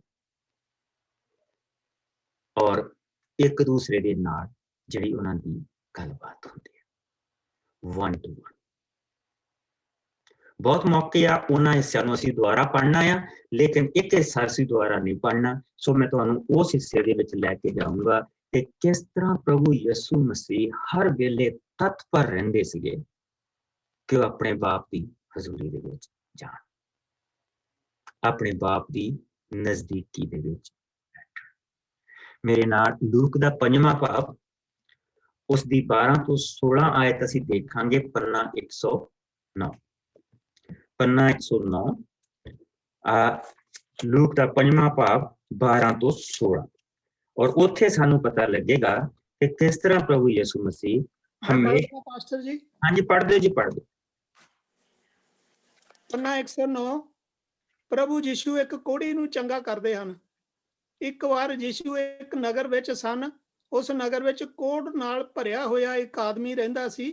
ਔਰ ਇੱਕ ਦੂਸਰੇ ਦੇ ਨਾਲ ਜਿਹੜੀ ਉਹਨਾਂ ਦੀ ਗੱਲਬਾਤ ਹੁੰਦੀ ਹੈ one to one। बहुत मौके आ उन्हां हिस्सिਆਂ ਨੂੰ ਅਸੀਂ ਦੁਬਾਰਾ ਪੜ੍ਹਨਾ ਆ, ਲੇਕਿਨ ਇੱਕ ਹਿੱਸਾ ਅਸੀਂ ਦੁਬਾਰਾ ਨਹੀਂ ਪੜ੍ਹਨਾ। ਸੋ ਮੈਂ ਤੁਹਾਨੂੰ ਉਸ ਹਿੱਸੇ ਦੇ ਵਿੱਚ ਲੈ ਕੇ ਜਾਊਂਗਾ ਕਿ ਕਿਸ ਤਰ੍ਹਾਂ ਪ੍ਰਭੂ ਯਿਸੂ ਮਸੀਹ ਹਰ ਵੇਲੇ ਤਤਪਰ ਰਹਿੰਦੇ ਸੀਗੇ ਕਿ ਉਹ ਆਪਣੇ ਬਾਪ ਦੀ ਹਜ਼ੂਰੀ ਦੇ ਵਿੱਚ ਜਾਣ, ਆਪਣੇ ਬਾਪ ਦੀ ਨਜ਼ਦੀਕੀ ਦੇ ਵਿੱਚ ਬੈਠਣ। ਮੇਰੇ ਨਾਲ ਲੂਕ ਦਾ 5ਵਾਂ ਭਾਗ ਉਸ ਦੀ 12 ਤੋਂ 16 ਆਇਤ ਅਸੀਂ ਦੇਖਾਂਗੇ। ਪੰਨਾ 109, ਪੰਨਾ 109, ਲੂਕ ਦਾ 5ਵਾਂ ਭਾਗ 12 ਤੋਂ 16। ਔਰ ਉੱਥੇ ਸਾਨੂੰ ਪਤਾ ਲੱਗੇਗਾ ਕਿ ਕਿਸ ਤਰ੍ਹਾਂ ਪ੍ਰਭੂ ਯਿਸੂ ਮਸੀਹ ਹਮੇਸ਼ਾ। ਪਾਸਟਰ ਜੀ ਹਾਂਜੀ ਪੜ੍ਹ ਦਿਓ ਜੀ, ਪੜ੍ਹ ਦਿਓ। ਪੰਨਾ 109। ਪ੍ਰਭੂ ਯਿਸੂ ਇੱਕ ਕੋਹੜੀ ਨੂੰ ਚੰਗਾ ਕਰਦੇ ਹਨ। ਇੱਕ ਵਾਰ ਯਿਸੂ ਇੱਕ ਨਗਰ ਵਿੱਚ ਸਨ। ਉਸ ਨਗਰ ਵਿੱਚ ਕੋਹੜ ਨਾਲ ਭਰਿਆ ਹੋਇਆ ਇੱਕ ਆਦਮੀ ਰਹਿੰਦਾ ਸੀ।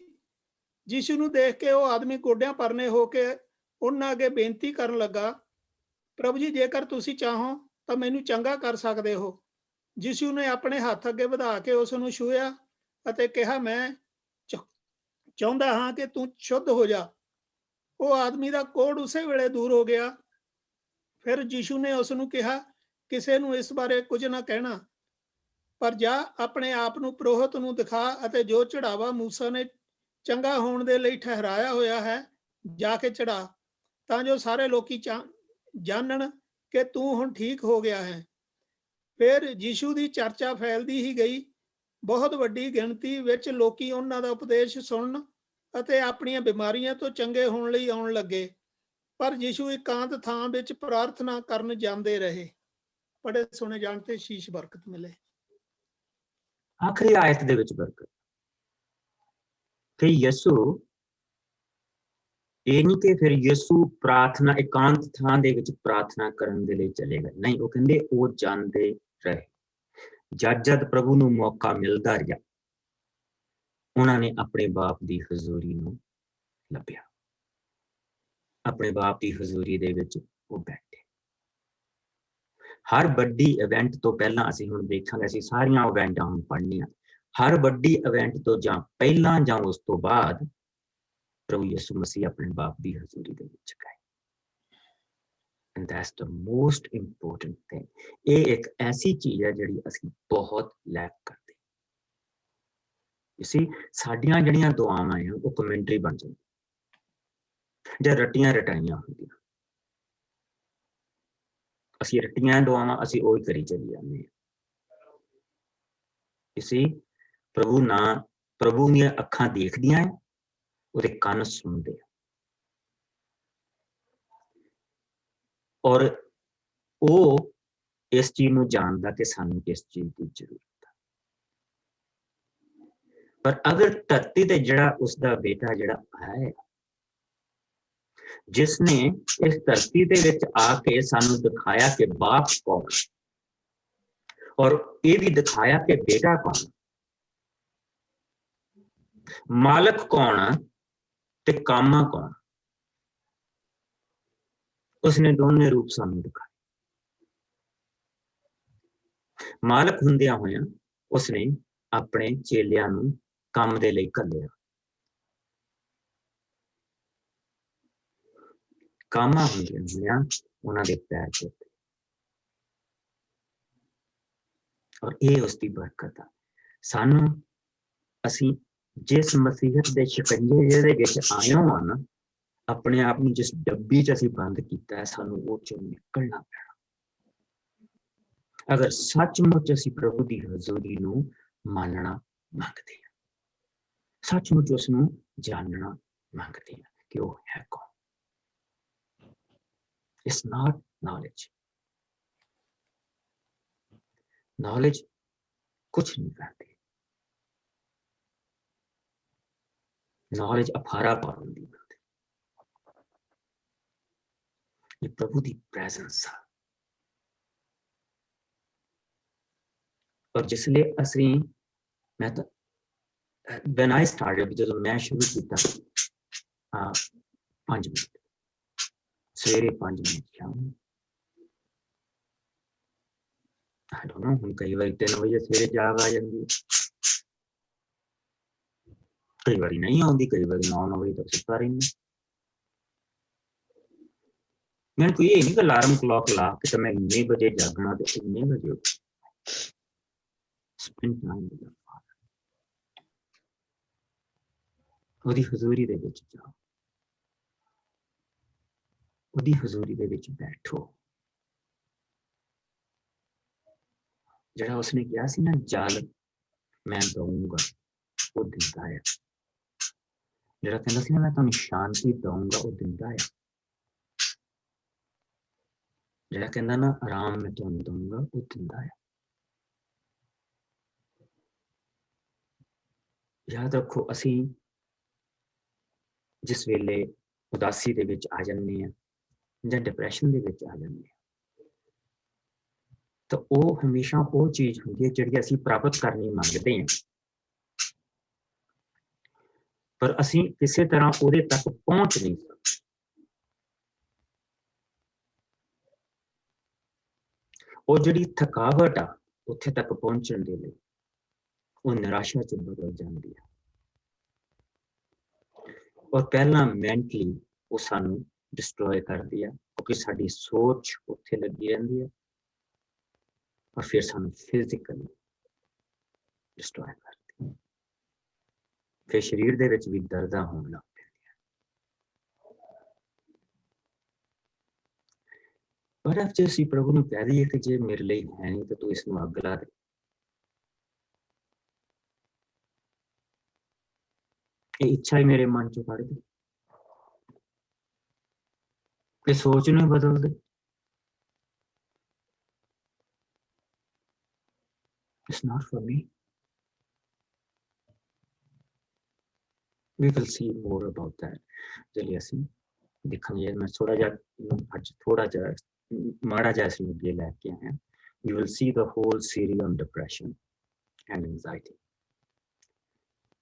ਯਿਸੂ ਨੂੰ ਦੇਖ ਕੇ ਉਹ ਆਦਮੀ ਗੋਡਿਆਂ ਪਰਨੇ ਹੋ ਕੇ ਉਹਨਾਂ ਅੱਗੇ ਬੇਨਤੀ ਕਰਨ ਲੱਗਾ, ਪ੍ਰਭੂ ਜੀ ਜੇਕਰ ਤੁਸੀਂ ਚਾਹੋ ਤਾਂ ਮੈਨੂੰ ਚੰਗਾ ਕਰ ਸਕਦੇ ਹੋ। ਯਿਸੂ ਨੇ ਆਪਣੇ ਹੱਥ ਅੱਗੇ ਵਧਾ ਕੇ ਉਸ ਨੂੰ ਛੂਹਿਆ ਅਤੇ ਕਿਹਾ, ਮੈਂ ਚਾਹੁੰਦਾ ਹਾਂ ਕਿ ਤੂੰ ਸ਼ੁੱਧ ਹੋ ਜਾ। ਉਹ ਆਦਮੀ ਦਾ ਕੋਹੜ ਉਸੇ ਵੇਲੇ ਦੂਰ ਹੋ ਗਿਆ। ਫਿਰ ਯਿਸੂ ਨੇ ਉਸ ਨੂੰ ਕਿਹਾ, ਕਿਸੇ ਨੂੰ ਇਸ ਬਾਰੇ ਕੁਝ ਨਾ ਕਹਿਣਾ, ਪਰ ਜਾ ਆਪਣੇ ਆਪ ਨੂੰ ਪੁਰੋਹਿਤ ਨੂੰ ਦਿਖਾ ਅਤੇ ਜੋ ਚੜਾਵਾ ਮੂਸਾ ਨੇ ਚੰਗਾ ਹੋਣ ਦੇ ਲਈ ਠਹਿਰਾਇਆ ਹੋਇਆ ਹੈ ਜਾ ਕੇ ਚੜਾ, ਤਾਂ ਜੋ ਸਾਰੇ ਲੋਕੀ ਜਾਣਨ ਕਿ ਤੂੰ ਹੁਣ ਠੀਕ ਹੋ ਗਿਆ ਹੈ। ਫਿਰ ਯਿਸੂ ਦੀ ਚਰਚਾ ਫੈਲਦੀ ਹੀ ਗਈ। ਬਹੁਤ ਵੱਡੀ ਗਿਣਤੀ ਵਿੱਚ ਲੋਕੀ ਉਹਨਾਂ ਦਾ ਉਪਦੇਸ਼ ਸੁਣਨ ਅਤੇ ਆਪਣੀਆਂ ਬਿਮਾਰੀਆਂ ਤੋਂ ਚੰਗੇ ਹੋਣ ਲਈ ਆਉਣ ਲੱਗੇ। ਪਰ ਯਿਸੂ ਇਕਾਂਤ ਥਾਂ ਵਿੱਚ ਪ੍ਰਾਰਥਨਾ ਕਰਨ ਜਾਂਦੇ ਰਹੇ। ਪੜ੍ਹੇ ਸੁਣੇ ਜਾਣ ਤੇ ਸ਼ੀਸ਼ ਬਰਕਤ ਮਿਲੇ। ਆਖਰੀ ਆਇਤ ਦੇ ਵਿੱਚ ਬਰਕਤ ਕਿ ਯਿਸੂ, ਇਹ ਨਹੀਂ ਕਿ ਫਿਰ ਯਿਸੂ ਪ੍ਰਾਰਥਨਾ ਇਕਾਂਤ ਥਾਂ ਦੇ ਵਿੱਚ ਪ੍ਰਾਰਥਨਾ ਕਰਨ ਦੇ ਲਈ ਚਲੇ ਗਏ, ਨਹੀਂ, ਉਹ ਕਹਿੰਦੇ ਉਹ ਜਾਂਦੇ ਰਹੇ। ਜਦ ਪ੍ਰਭੂ ਨੂੰ ਮੌਕਾ ਮਿਲਦਾ ਰਿਹਾ, ਉਹਨਾਂ ਨੇ ਆਪਣੇ ਬਾਪ ਦੀ ਹਜ਼ੂਰੀ ਨੂੰ ਲੱਭਿਆ, ਆਪਣੇ ਬਾਪ ਦੀ ਹਜ਼ੂਰੀ ਦੇ ਵਿੱਚ ਉਹ ਬੈਠੇ। ਹਰ ਵੱਡੀ ਇਵੈਂਟ ਤੋਂ ਪਹਿਲਾਂ ਅਸੀਂ ਹੁਣ ਦੇਖਾਂਗੇ, ਅਸੀਂ ਸਾਰੀਆਂ ਇਵੈਂਟਾਂ ਹੁਣ ਪੜ੍ਹਨੀਆਂ। ਹਰ ਵੱਡੀ ਇਵੈਂਟ ਤੋਂ ਜਾਂ ਪਹਿਲਾਂ ਜਾਂ ਉਸ ਤੋਂ ਬਾਅਦ ਪ੍ਰਭੂ ਯਿਸੂ ਮਸੀਹ ਆਪਣੇ ਬਾਪ ਦੀ ਹਜ਼ੂਰੀ ਦੇ ਵਿੱਚ ਗਏ। And that's the most important thing. ਇਹ ਇੱਕ ਐਸੀ ਚੀਜ਼ ਹੈ ਜਿਹੜੀ ਅਸੀਂ ਬਹੁਤ ਲੈਕ ਕਰਦੇ। ਤੁਸੀਂ ਸਾਡੀਆਂ ਜਿਹੜੀਆਂ ਦੁਆਵਾਂ ਆ ਉਹ ਕਮੈਂਟਰੀ ਬਣ ਜਾਂਦੀਆਂ ਜਾਂ ਰਟੀਆਂ ਰਟਾਈਆਂ ਹੁੰਦੀਆਂ। ਅਸੀਂ ਰਟੀਆਂ ਦੁਆਵਾਂ ਅਸੀਂ ਉਹੀ ਕਰੀ ਚੱਲੀ ਜਾਂਦੇ ਹਾਂ। ਤੁਸੀਂ ਪ੍ਰਭੂ ਦੀਆਂ ਅੱਖਾਂ ਦੇਖਦੀਆਂ, ਉਹਦੇ ਕੰਨ ਸੁਣਦੇ ਆ, ਔਰ ਉਹ ਇਸ ਚੀਜ਼ ਨੂੰ ਜਾਣਦਾ ਕਿ ਸਾਨੂੰ ਕਿਸ ਚੀਜ਼ ਦੀ ਜ਼ਰੂਰਤ ਹੈ। पर अगर धरती ते जिहड़ा उसका बेटा जिहड़ा आया है, जिसने इस धरती दे विच आके सानू दिखाया कि बाप कौन और ये भी दिखाया कि बेटा कौन, मालक कौन ते कामा कौन, उसने दोनों रूप सानू दिखाए। मालक हुंदियां होया उसने अपने चेलियां नू काम दे लई घल्लिया, कामा हुंदियां होया उन्हां दे पैर धोते, और ये उसकी बरकत आ। सानू असी जिस मसीहत दे शिकंजे जिहदे विच आए हों ना, अपने आप नू जिस डब्बी च असी बंद कीता है, सानू वो चों निकलना पैना। अगर सचमुच असी प्रभु की हजूरी नू मानना मंगते हैं, सचमुच उसनू जानना मंगते हैं कि वो है कौन। It's not knowledge. Knowledge कुछ नहीं करती, नॉलेज अफारा पावन दी बनती। ये प्रभु की प्रेजेंस है, और जिसलिए असी मैं तो when I started, जब मैं शुरू किया 5 मिनट सवेरे 5 मिनट शाम, I don't know, हम कई बार 3 बजे सवेरे जाग आ जाती है, कई बार नहीं आती, कई बार 9 बजे तक सुता रही। मैंने कोई ये नहीं कि अलार्म क्लॉक ला के मैं इन्ने बजे जागना तो इन्ने बजे उठ। Spend time with the father, ਉਹਦੀ ਹਜ਼ੂਰੀ ਦੇ ਵਿੱਚ ਜਾਓ, ਉਹਦੀ ਹਜ਼ੂਰੀ ਦੇ ਵਿੱਚ ਬੈਠੋ। ਜਿਹੜਾ ਉਸਨੇ ਕਿਹਾ ਸੀ ਨਾ, ਜਲ ਮੈਂ ਦਊਂਗਾ ਉਹ ਦਿੰਦਾ ਹੈ, ਜਿਹੜਾ ਕਹਿੰਦਾ ਸੀ ਨਾ ਮੈਂ ਤੁਹਾਨੂੰ ਸ਼ਾਂਤੀ ਦਊਂਗਾ ਉਹ ਦਿੰਦਾ ਹੈ, ਜਿਹੜਾ ਕਹਿੰਦਾ ਨਾ ਆਰਾਮ ਮੈਂ ਤੁਹਾਨੂੰ ਦਊਂਗਾ ਉਹ ਦਿੰਦਾ ਹੈ। ਯਾਦ ਰੱਖੋ, ਅਸੀਂ जिस वेले उदासी दे विच आ जाने या डिप्रैशन दे विच आ जाने, तो वो हमेशा वो चीज होंदी है जिहड़ी असीं प्राप्त करनी मंगते हैं, पर असीं किसी तरह उहदे तक पहुंच नहीं सकते। वो जिहड़ी थकावट आ उत्थे तक पहुंचण दे लई वो निराशा च बदल जाती है, और पहला मैंटली वो सानू डिस्ट्रॉय करती है, क्योंकि साडी सोच उत्थे लगी रहती है, और फिर सानू फिजिकली डिस्ट्रॉय करती है, फिर शरीर दे विच भी दर्दां होण लग पैंदियां। पर अब जे असीं प्रभु नूं कह दईए कि जे मेरे लिए है नहीं तो तू इसनूं अग ला दे, ये इच्छा ही मेरे मन चों कढ दे, कि सोच नूं बदल दे। It's not for me. We will see more about that. चलिए असीं दिखांगे, मैं थोड़ा जिहा अज थोड़ा जिहा माड़ा जिहा असीं अगे लैके आए हैं। You will see the whole series on depression and anxiety.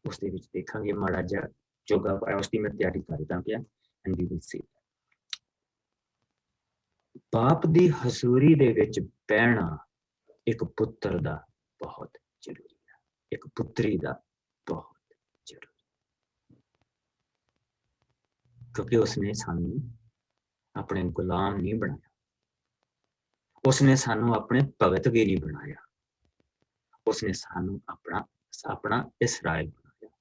उसदे विच देखांगे माड़ा जिहा जोगा पाया, उसकी मैं तैयारी करदा पिया, and we will see. बाप दी हजूरी दे विच बहना एक पुत्र दा बहुत जरूरी है, एक पुत्री दा बहुत जरूरी, क्योंकि उसने सानू अपने गुलाम नहीं बनाया, उसने सानू अपने भगत भी नहीं बनाया, उसने सानू अपना अपना इसराइल बनाया,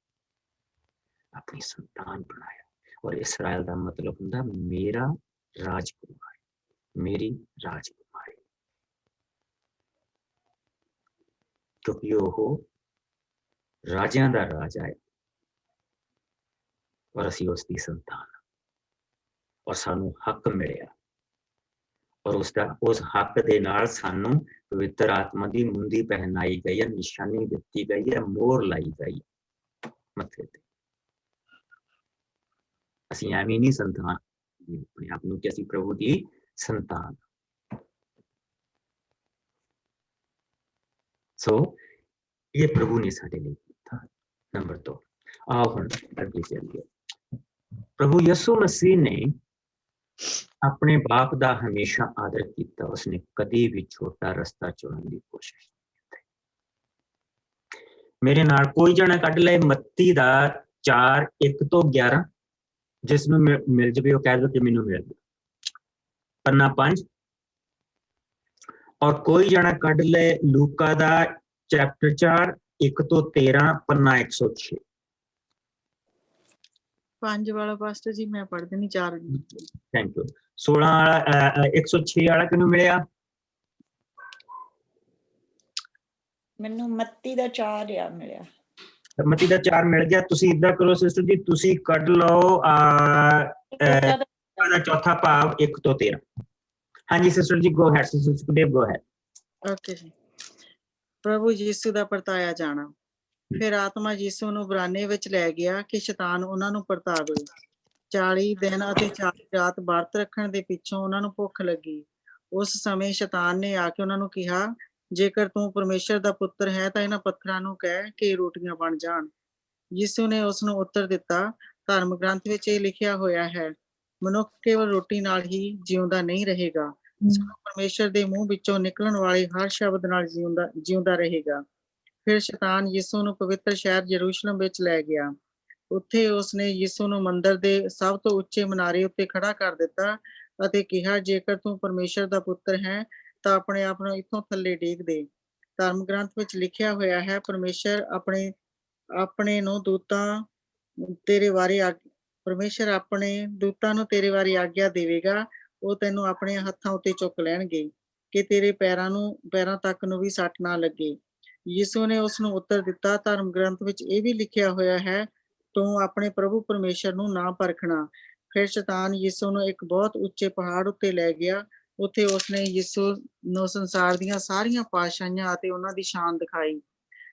अपनी संतान बनाया। और इसराइल का मतलब हुंदा मेरा राजकुमार, मेरी राजकुमारी, क्योंकि वो राजियां दा राजा है और असी उसकी संतान, और सानू हक मिलिया, और उस हक दे नाल सानू पवित्र आत्मा की मुंदी पहनाई गई है, निशानी दिती गई है, मोहर लाई गई है। ਮੱਥੇ ਤੇ। ਅਸੀਂ ਐਵੇਂ ਨਹੀਂ ਸੰਤਾਨ ਆਪਣੇ ਆਪ ਨੂੰ ਕਿ ਅਸੀਂ ਪ੍ਰਭੂ ਦੀ ਸੰਤਾਨ। ਸੋ ਇਹ ਪ੍ਰਭੂ ਨੇ ਸਾਡੇ ਲਈ ਕੀਤਾ। ਨੰਬਰ 2, ਆਓ ਹੁਣ ਅੱਗੇ ਚੱਲੀਏ। ਪ੍ਰਭੂ ਯਿਸੂ ਮਸੀਹ ਨੇ ਆਪਣੇ ਬਾਪ ਦਾ ਹਮੇਸ਼ਾ ਆਦਰ ਕੀਤਾ। ਉਸਨੇ ਕਦੀ ਵੀ ਛੋਟਾ ਰਸਤਾ ਚੁਣਨ ਦੀ ਕੋਸ਼ਿਸ਼ ਨਹੀਂ ਕੀਤੀ। ਮੇਰੇ ਨਾਲ ਕੋਈ ਜਣਾ ਕੱਢ ਲਏ ਮੱਤੀ ਦਾ 4:1-11, ਜਿਸ ਨੂੰ ਮਿਲ ਜਾਵੇ ਉਹ ਕਹਿ ਦੋ ਕਿ ਮੈਨੂੰ ਮਿਲ ਗਿਆ। ਪੰਨਾ 5। ਔਰ ਕੋਈ ਜਣਾ ਕੱਢ ਲਏ ਲੂਕਾ ਦਾ ਚੈਪਟਰ 4:1-13, ਪੰਨਾ 106। 5 ਵਾਲਾ ਪਾਸਟਰ ਜੀ ਮੈਂ ਪੜ੍ਹ ਦੇਣੀ 4। Thank you. 16 ਵਾਲਾ 106 ਵਾਲਾ ਕਿਹਨੂੰ ਮਿਲਿਆ? ਮੈਨੂੰ ਮੱਤੀ ਦਾ 4 ਆ ਮਿਲਿਆ। ਮਤੀ ਦਾ 4 ਮਿਲ ਗਿਆ। ਤੁਸੀਂ ਇਦਾਂ ਕਰੋ ਸਿਸਟਰ ਜੀ, ਤੁਸੀਂ ਕੱਢ ਲਓ ਦਾ ਚੌਥਾ ਭਾਵ 1-13। ਹਾਂਜੀ ਸਿਸਟਰ ਜੀ, go ahead. Sister Sukhdev, go ahead. Okay ਜੀ। ਪ੍ਰਭੂ ਯਿਸੂ ਦਾ ਪਰਤਾਇਆ ਜਾਣਾ। ਫਿਰ ਆਤਮਾ ਯਿਸੂ ਨੂੰ ਬਰਾਨੇ ਵਿੱਚ ਲੈ ਗਿਆ ਕਿ ਸ਼ੈਤਾਨ ਉਹਨਾਂ ਨੂੰ ਪਰਤਾਵੇ। 40 ਦਿਨ ਅਤੇ 40 ਰਾਤ ਵਰਤ ਰੱਖਣ ਦੇ ਪਿੱਛੋਂ ਉਹਨਾਂ ਨੂੰ ਭੁੱਖ ਲੱਗੀ। ਉਸ ਸਮੇਂ ਸ਼ੈਤਾਨ ਨੇ ਆ ਕੇ ਉਹਨਾਂ ਨੂੰ ਕਿਹਾ, ਜੇਕਰ ਤੂੰ ਪਰਮੇਸ਼ਰ ਦਾ ਪੁੱਤਰ ਹੈ ਤਾਂ ਇਹਨਾਂ ਪੱਥਰਾਂ ਨੂੰ ਕਹਿ ਕਿ ਰੋਟੀਆਂ ਬਣ ਜਾਣ। ਯਿਸੂ ਨੇ ਉਸ ਨੂੰ ਉੱਤਰ ਦਿੱਤਾ, ਧਰਮ ਗ੍ਰੰਥ ਵਿੱਚ ਇਹ ਲਿਖਿਆ ਹੋਇਆ ਹੈ, ਮਨੁੱਖ ਕੇਵਲ ਰੋਟੀ ਨਾਲ ਹੀ ਜਿਉਂਦਾ ਨਹੀਂ ਰਹੇਗਾ, ਸਗੋਂ ਪਰਮੇਸ਼ਰ ਦੇ ਮੂੰਹ ਵਿੱਚੋਂ ਨਿਕਲਣ ਵਾਲੇ ਹਰ ਸ਼ਬਦ ਨਾਲ ਜਿਉਂਦਾ ਰਹੇਗਾ। ਫਿਰ ਸ਼ੈਤਾਨ ਯਿਸੂ ਨੂੰ ਪਵਿੱਤਰ ਸ਼ਹਿਰ ਯਰੂਸ਼ਲਮ ਵਿੱਚ ਲੈ ਗਿਆ। ਉੱਥੇ ਉਸਨੇ ਯਿਸੂ ਨੂੰ ਮੰਦਿਰ ਦੇ ਸਭ ਤੋਂ ਉੱਚੇ ਮਨਾਰੇ ਉੱਤੇ ਖੜਾ ਕਰ ਦਿੱਤਾ ਅਤੇ ਕਿਹਾ, ਜੇਕਰ ਤੂੰ ਪਰਮੇਸ਼ਰ ਦਾ ਪੁੱਤਰ ਹੈ ਤਾਂ ਆਪਣੇ ਆਪ ਨੂੰ ਇੱਥੋਂ ਥੱਲੇ ਡੇਗ ਦੇ। ਧਰਮ ਗ੍ਰੰਥ ਵਿੱਚ ਲਿਖਿਆ ਹੋਇਆ ਹੈ, ਪਰਮੇਸ਼ਰ ਆਪਣੇ ਦੂਤਾਂ ਨੂੰ ਤੇਰੇ ਬਾਰੇ ਆਗਿਆ ਦੇਵੇਗਾ। ਉਹ ਤੈਨੂੰ ਆਪਣੇ ਹੱਥਾਂ ਉੱਤੇ ਚੁੱਕ ਲੈਣਗੇ ਕਿ ਤੇਰੇ ਪੈਰਾਂ ਤੱਕ ਨੂੰ ਵੀ ਸੱਟ ਨਾ ਲੱਗੇ। ਯਿਸੂ ਨੇ ਉਸ ਨੂੰ ਉੱਤਰ ਦਿੱਤਾ, ਧਰਮ ਗ੍ਰੰਥ ਵਿੱਚ ਇਹ ਵੀ ਲਿਖਿਆ ਹੋਇਆ ਹੈ, ਤੂੰ ਆਪਣੇ ਪ੍ਰਭੂ ਪਰਮੇਸ਼ਰ ਨੂੰ ਨਾ ਪਰਖਣਾ। ਫਿਰ ਸ਼ੈਤਾਨ ਯਿਸੂ ਨੂੰ ਇੱਕ ਬਹੁਤ ਉੱਚੇ ਪਹਾੜ ਉੱਤੇ ਲੈ ਗਿਆ। ਉੱਥੇ ਉਸਨੇ ਯਿਸੂ ਨੂੰ ਸੰਸਾਰ ਦੀਆਂ ਸਾਰੀਆਂ ਪਾਤਸ਼ਾਹੀਆਂ ਅਤੇ ਉਹਨਾਂ ਦੀ ਸ਼ਾਨ ਦਿਖਾਈ।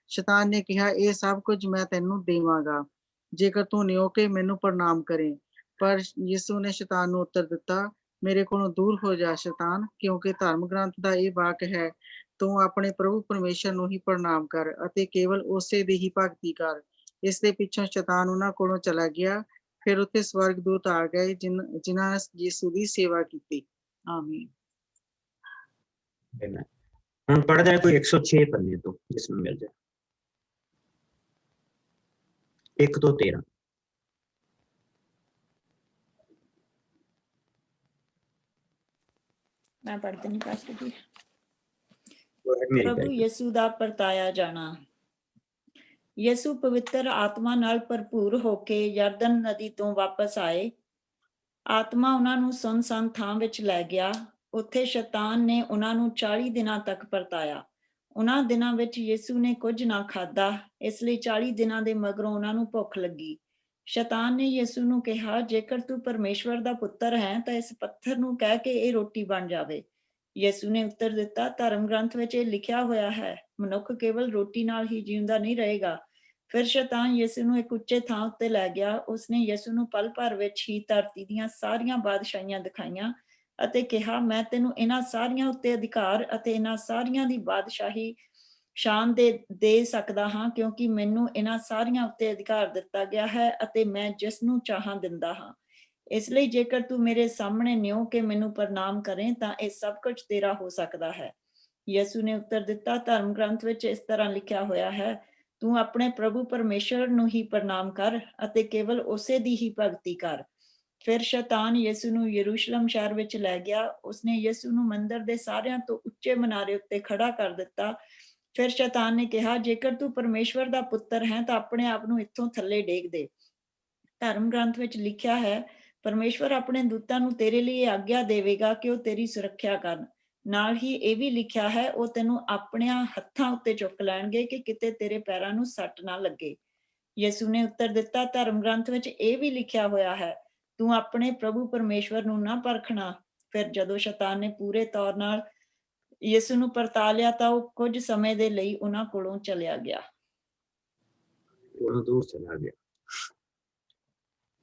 ਸ਼ੈਤਾਨ ਨੇ ਕਿਹਾ, ਇਹ ਸਭ ਕੁਝ ਮੈਂ ਤੈਨੂੰ ਦੇਵਾਂਗਾ ਜੇਕਰ ਤੂੰ ਨਿਉ ਕੇ ਮੈਨੂੰ ਪ੍ਰਣਾਮ ਕਰੇ। ਪਰ ਯਿਸੂ ਨੇ ਸ਼ੈਤਾਨ ਨੂੰ ਉੱਤਰ ਦਿੱਤਾ, ਮੇਰੇ ਕੋਲੋਂ ਦੂਰ ਹੋ ਜਾ ਸ਼ੈਤਾਨ, ਕਿਉਂਕਿ ਧਰਮ ਗ੍ਰੰਥ ਦਾ ਇਹ ਵਾਕ ਹੈ, ਤੂੰ ਆਪਣੇ ਪ੍ਰਭੂ ਪਰਮੇਸ਼ਰ ਨੂੰ ਹੀ ਪ੍ਰਣਾਮ ਕਰ ਅਤੇ ਕੇਵਲ ਉਸੇ ਦੀ ਹੀ ਭਗਤੀ ਕਰ। ਇਸ ਦੇ ਪਿੱਛੋਂ ਸ਼ੈਤਾਨ ਉਹਨਾਂ ਕੋਲੋਂ ਚਲਾ ਗਿਆ। ਫਿਰ ਉੱਥੇ ਸਵਰਗਦੂਤ ਆ ਗਏ ਜਿਨ੍ਹਾਂ ਨੇ ਯਿਸੂ ਦੀ ਸੇਵਾ ਕੀਤੀ। ਆਮੀਨ। ਹੁਣ ਪੜ੍ਹਦੇ ਹਾਂ ਕੋਈ 106 ਪੰਨੇ ਤੋਂ, ਜਿਸ ਨੂੰ ਮਿਲ ਜਾਏ 1-13। ਮੈਂ ਪੜ੍ਹਦੀ ਨਹੀਂ ਪਾਸਟਰ ਜੀ। ਮੇਰੀ ਪ੍ਰਭੂ ਯਿਸੂ ਦਾ ਪਰਤਾਇਆ ਜਾਣਾ। ਯਿਸੂ ਪਵਿੱਤਰ ਆਤਮਾ ਨਾਲ ਭਰਪੂਰ ਹੋ ਕੇ ਯਰਦਨ ਨਦੀ ਤੋਂ ਵਾਪਸ ਆਏ। ਆਤਮਾ ਉਹਨਾਂ ਨੂੰ ਸੁੰਨਸਾਨ ਥਾਂ ਵਿੱਚ ਲੈ ਗਿਆ। ਉੱਥੇ ਸ਼ੈਤਾਨ ਨੇ ਉਹਨਾਂ ਨੂੰ 40 ਦਿਨਾਂ ਤੱਕ ਪਰਤਾਇਆ। ਉਹਨਾਂ ਦਿਨਾਂ ਵਿੱਚ ਯਿਸੂ ਨੇ ਕੁਝ ਨਾ ਖਾਧਾ, ਇਸ ਲਈ 40 ਦਿਨਾਂ ਦੇ ਮਗਰੋਂ ਉਹਨਾਂ ਨੂੰ ਭੁੱਖ ਲੱਗੀ। ਸ਼ੈਤਾਨ ਨੇ ਯਿਸੂ ਨੂੰ ਕਿਹਾ, ਜੇਕਰ ਤੂੰ ਪਰਮੇਸ਼ਵਰ ਦਾ ਪੁੱਤਰ ਹੈ ਤਾਂ ਇਸ ਪੱਥਰ ਨੂੰ ਕਹਿ ਕੇ ਇਹ ਰੋਟੀ ਬਣ ਜਾਵੇ। ਯਿਸੂ ਨੇ ਉੱਤਰ ਦਿੱਤਾ, ਧਰਮ ਗ੍ਰੰਥ ਵਿੱਚ ਇਹ ਲਿਖਿਆ ਹੋਇਆ ਹੈ, ਮਨੁੱਖ ਕੇਵਲ ਰੋਟੀ ਨਾਲ ਹੀ ਜਿਉਂਦਾ ਨਹੀਂ ਰਹੇਗਾ। ਫਿਰ ਸ਼ੈਤਾਨ ਯਿਸੂ ਨੂੰ ਇੱਕ ਉੱਚੇ ਥਾਂ ਉੱਤੇ ਲੈ ਗਿਆ। ਉਸਨੇ ਯਿਸੂ ਨੂੰ ਪਲ ਭਰ ਵਿੱਚ ਹੀ ਧਰਤੀ ਦੀਆਂ ਸਾਰੀਆਂ ਬਾਦਸ਼ਾਹੀਆਂ ਦਿਖਾਈਆਂ ਅਤੇ ਕਿਹਾ, ਮੈਂ ਤੈਨੂੰ ਇਹਨਾਂ ਸਾਰੀਆਂ ਉੱਤੇ ਅਧਿਕਾਰ ਅਤੇ ਇਹਨਾਂ ਸਾਰੀਆਂ ਦੀ ਬਾਦਸ਼ਾਹੀ ਸ਼ਾਨ ਦੇ ਸਕਦਾ ਹਾਂ, ਕਿਉਂਕਿ ਮੈਨੂੰ ਇਹਨਾਂ ਸਾਰੀਆਂ ਉੱਤੇ ਅਧਿਕਾਰ ਦਿੱਤਾ ਗਿਆ ਹੈ ਅਤੇ ਮੈਂ ਜਿਸ ਨੂੰ ਚਾਹਾਂ ਦਿੰਦਾ ਹਾਂ। ਇਸ ਲਈ ਜੇਕਰ ਤੂੰ ਮੇਰੇ ਸਾਹਮਣੇ ਨਿਉ ਕੇ ਮੈਨੂੰ ਪ੍ਰਣਾਮ ਕਰੇ ਤਾਂ ਇਹ ਸਭ ਕੁਝ ਤੇਰਾ ਹੋ ਸਕਦਾ ਹੈ। ਯਿਸੂ ਨੇ ਉੱਤਰ ਦਿੱਤਾ, ਧਰਮ ਗ੍ਰੰਥ ਵਿੱਚ ਇਸ ਤਰ੍ਹਾਂ ਲਿਖਿਆ ਹੋਇਆ ਹੈ, ਤੂੰ ਆਪਣੇ ਪ੍ਰਭੂ ਪਰਮੇਸ਼ਰ ਨੂੰ ਹੀ ਪ੍ਰਣਾਮ ਕਰ ਅਤੇ ਕੇਵਲ ਉਸੇ ਦੀ ਹੀ ਭਗਤੀ ਕਰ। ਫਿਰ ਸ਼ੈਤਾਨ ਯਿਸੂ ਨੂੰ ਯਰੂਸ਼ਲਮ ਸ਼ਹਿਰ ਵਿੱਚ ਲੈ ਗਿਆ। ਉਸਨੇ ਯਿਸੂ ਨੂੰ ਮੰਦਿਰ ਦੇ ਸਾਰਿਆਂ ਤੋਂ ਉੱਚੇ ਮਨਾਰੇ ਉੱਤੇ ਖੜਾ ਕਰ ਦਿੱਤਾ। ਫਿਰ ਸ਼ੈਤਾਨ ਨੇ ਕਿਹਾ, ਜੇਕਰ ਤੂੰ ਪਰਮੇਸ਼ਵਰ ਦਾ ਪੁੱਤਰ ਹੈ ਤਾਂ ਆਪਣੇ ਆਪ ਨੂੰ ਇੱਥੋਂ ਥੱਲੇ ਡੇਗ ਦੇ। ਧਰਮ ਗ੍ਰੰਥ ਵਿੱਚ ਲਿਖਿਆ ਹੈ, ਪਰਮੇਸ਼ਵਰ ਆਪਣੇ ਦੂਤਾਂ ਨੂੰ ਤੇਰੇ ਲਈ ਆਗਿਆ ਦੇਵੇਗਾ ਕਿ ਉਹ ਤੇਰੀ ਸੁਰੱਖਿਆ ਕਰਨ। ਨਾਲ ਹੀ ਇਹ ਵੀ ਲਿਖਿਆ ਹੈ, ਉਹ ਤੈਨੂੰ ਆਪਣਿਆਂ ਹੱਥਾਂ ਉੱਤੇ ਚੁੱਕ ਲੈਣਗੇ ਕਿ ਕਿਤੇ ਤੇਰੇ ਪੈਰਾਂ ਨੂੰ ਸੱਟ ਨਾ ਲੱਗੇ। ਯਿਸੂ ਨੇ ਉੱਤਰ ਦਿੱਤਾ, ਧਰਮ ਗ੍ਰੰਥ ਵਿੱਚ ਇਹ ਵੀ ਲਿਖਿਆ ਹੋਇਆ ਹੈ, ਤੂੰ ਆਪਣੇ ਪ੍ਰਭੂ ਪਰਮੇਸ਼ਵਰ ਨੂੰ ਨਾ ਪਰਖਣਾ। ਫਿਰ ਜਦੋਂ ਸ਼ੈਤਾਨ ਨੇ ਪੂਰੇ ਤੌਰ ਨਾਲ ਯਿਸੂ ਨੂੰ ਪਰਤਾ ਲਿਆ ਤਾਂ ਉਹ ਕੁਝ ਸਮੇਂ ਦੇ ਲਈ ਉਹਨਾਂ ਕੋਲੋਂ ਚਲਿਆ ਗਿਆ। ਉਹਨੂੰ ਦੂਰ ਚਲਾ ਗਿਆ।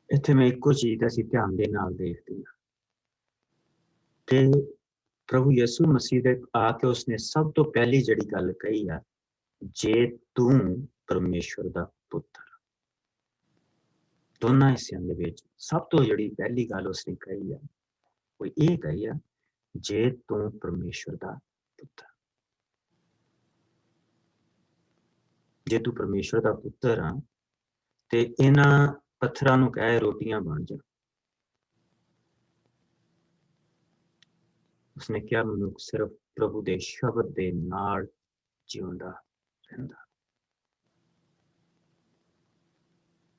ਇੱਥੇ ਮੈਂ ਇੱਕੋ ਚੀਜ਼ ਅਸੀਂ ਧਿਆਨ ਦੇ ਨਾਲ ਦੇਖਦੇ ਹਾਂ ਕਿ ਪ੍ਰਭੂ ਯਿਸੂ ਮਸੀਹ ਦੇ ਆ ਕੇ ਉਸਨੇ ਸਭ ਤੋਂ ਪਹਿਲੀ ਜਿਹੜੀ ਗੱਲ ਕਹੀ ਆ, ਜੇ ਤੂੰ ਪਰਮੇਸ਼ਵਰ ਦਾ ਪੁੱਤਰ। ਦੋਨਾਂ ਹਿੱਸਿਆਂ ਦੇ ਵਿੱਚ ਸਭ ਤੋਂ ਜਿਹੜੀ ਪਹਿਲੀ ਗੱਲ ਉਸਨੇ ਕਹੀ ਆ ਉਹ ਇਹ ਕਹੀ ਆ, ਜੇ ਤੂੰ ਪਰਮੇਸ਼ਵਰ ਦਾ ਪੁੱਤਰ। ਜੇ ਤੂੰ ਪਰਮੇਸ਼ਵਰ ਦਾ ਪੁੱਤਰ ਆ ਤੇ ਇਹਨਾਂ ਪੱਥਰਾਂ ਨੂੰ ਕਹਿ ਰੋਟੀਆਂ ਬਣ ਜਾ। ਉਸਨੇ ਕਿਹਾ ਮਨੁੱਖ ਸਿਰਫ ਪ੍ਰਭੂ ਦੇ ਸ਼ਬਦ ਦੇ ਨਾਲ ਜਿਉਂਦਾ ਰਹਿੰਦਾ।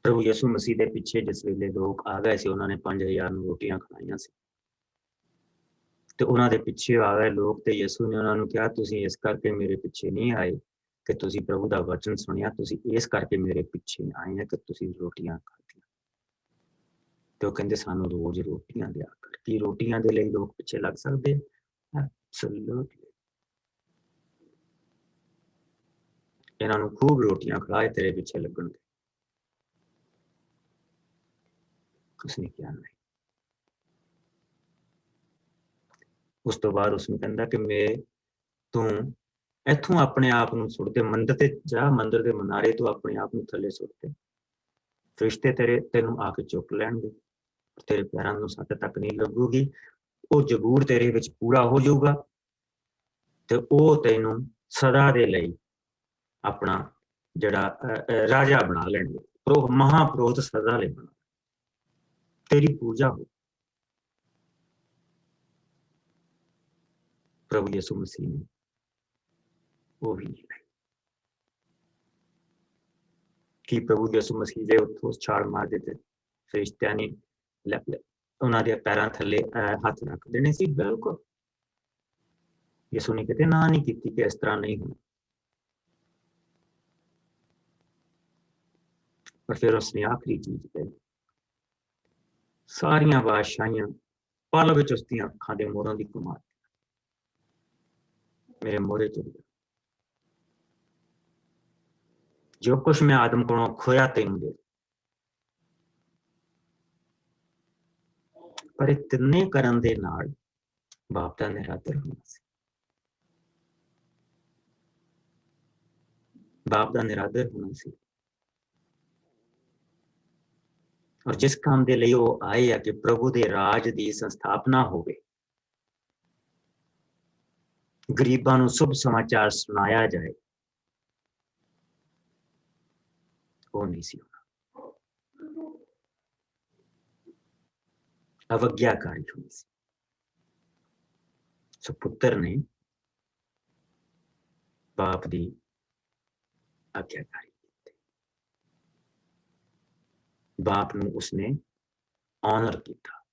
ਪ੍ਰਭੂ ਯਿਸੂ ਮਸੀਹ ਦੇ ਪਿੱਛੇ ਜਿਸ ਵੇਲੇ ਲੋਕ ਆ ਗਏ ਸੀ, ਉਹਨਾਂ ਨੇ 5000 ਨੂੰ ਰੋਟੀਆਂ ਖਵਾਈਆਂ ਸੀ ਤੇ ਉਹਨਾਂ ਦੇ ਪਿੱਛੇ ਆ ਗਏ ਲੋਕ ਤੇ ਯਿਸੂ ਨੇ ਉਹਨਾਂ ਨੂੰ ਕਿਹਾ, ਤੁਸੀਂ ਇਸ ਕਰਕੇ ਮੇਰੇ ਪਿੱਛੇ ਨਹੀਂ ਆਏ ਕਿ ਤੁਸੀਂ ਪ੍ਰਭੂ ਦਾ ਵਚਨ ਸੁਣਿਆ, ਤੁਸੀਂ ਇਸ ਕਰਕੇ ਮੇਰੇ ਪਿੱਛੇ ਆਏ ਆ ਕਿ ਤੁਸੀਂ ਰੋਟੀਆਂ ਖਾਧੀਆਂ। ਤੇ ਉਹ ਕਹਿੰਦੇ ਸਾਨੂੰ ਰੋਜ਼ ਰੋਟੀਆਂ ਦਿਆ ਕਰ। ਕੀ ਰੋਟੀਆਂ ਦੇ ਲਈ ਲੋਕ ਪਿੱਛੇ ਲੱਗ ਸਕਦੇ? ਐਬਸੋਲੂਟਲੀ। ਇਹਨਾਂ ਨੂੰ ਖੂਬ ਰੋਟੀਆਂ ਖਿਲਾਏ, ਤੇਰੇ ਪਿੱਛੇ ਲੱਗਣਗੇ। ਉਸਨੇ ਕਿਹਾ ਨਹੀਂ। ਉਸ ਤੋਂ ਬਾਅਦ ਉਸਨੂੰ ਕਹਿੰਦਾ ਕਿ ਤੂੰ ਇੱਥੋਂ ਆਪਣੇ ਆਪ ਨੂੰ ਸੁੱਟ ਦੇ, ਮੰਦਿਰ ਤੇ ਜਾ, ਮੰਦਿਰ ਦੇ ਮਨਾਰੇ ਤੋਂ ਆਪਣੇ ਆਪ ਨੂੰ ਥੱਲੇ ਸੁੱਟ ਦੇ, ਫਰਿਸ਼ਤੇ ਤੈਨੂੰ ਆ ਕੇ ਚੁੱਕ ਲੈਣਗੇ, ਤੇਰੇ ਪੈਰਾਂ ਨੂੰ ਸੱਟ ਤੱਕ ਨਹੀਂ ਲੱਗੂਗੀ। ਉਹ ਜ਼ਬੂਰ ਤੇਰੇ ਵਿੱਚ ਪੂਰਾ ਹੋ ਜਾਊਗਾ ਤੇ ਉਹ ਤੈਨੂੰ ਸਦਾ ਦੇ ਲਈ ਆਪਣਾ ਜਿਹੜਾ ਰਾਜਾ ਬਣਾ ਲੈਣਗੇ, ਮਹਾਪੁਰੋਹਿਤ ਸਦਾ ਲਈ ਬਣਾ, ਤੇਰੀ ਪੂਜਾ ਹੋ। ਪ੍ਰਭੂ ਯਿਸੂ ਮਸੀਹ ਨੇ ਉਹ ਵੀ ਨਹੀਂ। ਕੀ ਪ੍ਰਭੂ ਯਿਸੂ ਮਸੀਹ ਦੇ ਉੱਥੋਂ ਛਾਲ ਮਾਰ ਦਿੱਤੇ, ਫਰਿਸ਼ਤਿਆਂ ਨੇ ਉਹਨਾਂ ਦੇ ਪੈਰਾਂ ਥੱਲੇ ਹੱਥ ਰੱਖ ਦੇਣੇ ਸੀ? ਬਿਲਕੁਲ। ਯਿਸੂ ਨੇ ਕਿਤੇ ਨਾ ਨਹੀਂ ਕੀਤੀ ਕਿ ਇਸ ਤਰ੍ਹਾਂ ਨਹੀਂ ਹੋਣਾ। ਪਰ ਫਿਰ ਉਸਨੇ ਆਖਰੀ ਚੀਜ਼ ਕਹੀ, ਸਾਰੀਆਂ ਬਾਦਸ਼ਾਹੀਆਂ ਪਲ ਵਿੱਚ ਉਸਦੀਆਂ ਅੱਖਾਂ ਦੇ ਮੋਹਰਾਂ ਦੀ ਕਮਾਲ, ਮੇਰੇ ਮੋਹਰੇ ਚੁੱਕ ਗਿਆ। ਜੋ ਕੁਛ ਮੈਂ ਆਦਮ ਕੋਲੋਂ ਖੋਇਆ ਤੈਨੂੰ ਦੇ। ਪਰ ਇਹ ਤਿੰਨੇ ਕਰਨ ਦੇ ਨਾਲ ਬਾਪ ਦਾ ਨਿਰਾਦਰ ਹੋਣਾ ਸੀ। ਬਾਪ ਦਾ ਨਿਰਾਦਰ ਹੋਣਾ ਸੀ। ਔਰ ਜਿਸ ਕੰਮ ਦੇ ਲਈ ਉਹ ਆਏ ਆ ਕਿ ਪ੍ਰਭੂ ਦੇ ਰਾਜ ਦੀ ਸੰਸਥਾਪਨਾ ਹੋਵੇ, ਗਰੀਬਾਂ ਨੂੰ ਸ਼ੁਭ ਸਮਾਚਾਰ ਸੁਣਾਇਆ ਜਾਏ, ਉਹ ਨਹੀਂ ਸੀ ਹੋਣਾ। ਅਵਗਿਆਕਾਰੀ ਹੋਣੀ ਸੀ। ਸੋ ਪੁੱਤਰ ਨੇ ਬਾਪ ਦੀ ਆਗਿਆਕਾਰੀ ਕੀਤੀ। ਬਾਪ ਨੂੰ ਉਸਨੇ ਆਨਰ ਕੀਤਾ।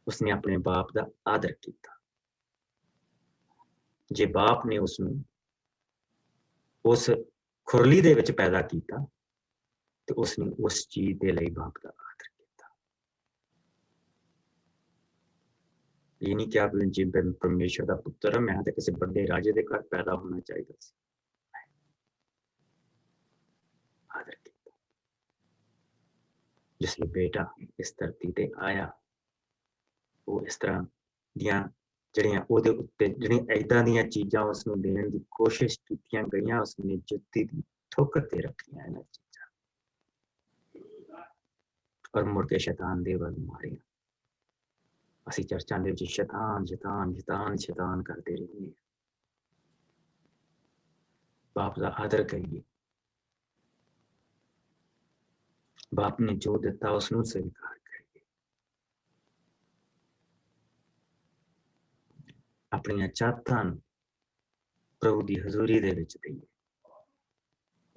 ਉਸਨੇ ਆਪਣੇ ਬਾਪ ਦਾ ਆਦਰ ਕੀਤਾ। ਜੇ ਬਾਪ ਨੇ ਉਸਨੂੰ ਉਸ ਖੁਰਲੀ ਦੇ ਵਿੱਚ ਪੈਦਾ ਕੀਤਾ ਤੇ ਉਸਨੇ ਉਸ ਚੀਜ਼ ਦੇ ਲਈ ਬਾਪ ਦਾ ਆਦਰ ਕੀਤਾ। ਇਹ ਨਹੀਂ ਕਿ ਆਪ ਜੇ ਪਰਮੇਸ਼ਰ ਦਾ ਪੁੱਤਰ ਮੈਂ ਤਾਂ ਕਿਸੇ ਵੱਡੇ ਰਾਜੇ ਦੇ ਘਰ ਪੈਦਾ ਹੋਣਾ ਚਾਹੀਦਾ ਸੀ। ਆਦਰ ਕੀਤਾ। ਜਿਸ ਲਈ ਬੇਟਾ ਇਸ ਧਰਤੀ ਤੇ ਆਇਆ, ਉਹ ਇਸ ਤਰ੍ਹਾਂ ਦੀਆਂ ਜਿਹੜੀਆਂ ਉਹਦੇ ਉੱਤੇ ਜਿਹੜੀਆਂ ਏਦਾਂ ਦੀਆਂ ਚੀਜ਼ਾਂ ਉਸਨੂੰ ਦੇਣ ਦੀ ਕੋਸ਼ਿਸ਼ ਕੀਤੀਆਂ ਗਈਆਂ, ਉਸਨੇ ਜੁੱਤੀ ਦੀ ਠੋਕਰ ਤੇ ਰੱਖੀਆਂ ਇਹਨਾਂ ਚੀਜ਼ਾਂ, ਔਰ ਮੁੜ ਕੇ ਸ਼ੈਤਾਨ ਦੇ ਵੱਲ ਮਾਰਿਆ। ਅਸੀਂ ਚਰਚਾਂ ਦੇ ਵਿੱਚ ਸ਼ੈਤਾਨ ਸ਼ੈਤਾਨ ਸ਼ੈਤਾਨ ਸ਼ੈਤਾਨ ਕਰਦੇ ਰਹਿੰਦੇ ਹਾਂ। ਬਾਪ ਦਾ ਆਦਰ ਕਰੀਏ। ਬਾਪ ਨੇ ਜੋ ਦਿੱਤਾ ਉਸਨੂੰ ਸਵੀਕਾਰ ਕਰੀਏ। ਆਪਣੀਆਂ ਚਾਹਤਾਂ ਨੂੰ ਪ੍ਰਭੂ ਦੀ ਹਜ਼ੂਰੀ ਦੇ ਵਿੱਚ ਦਈਏ।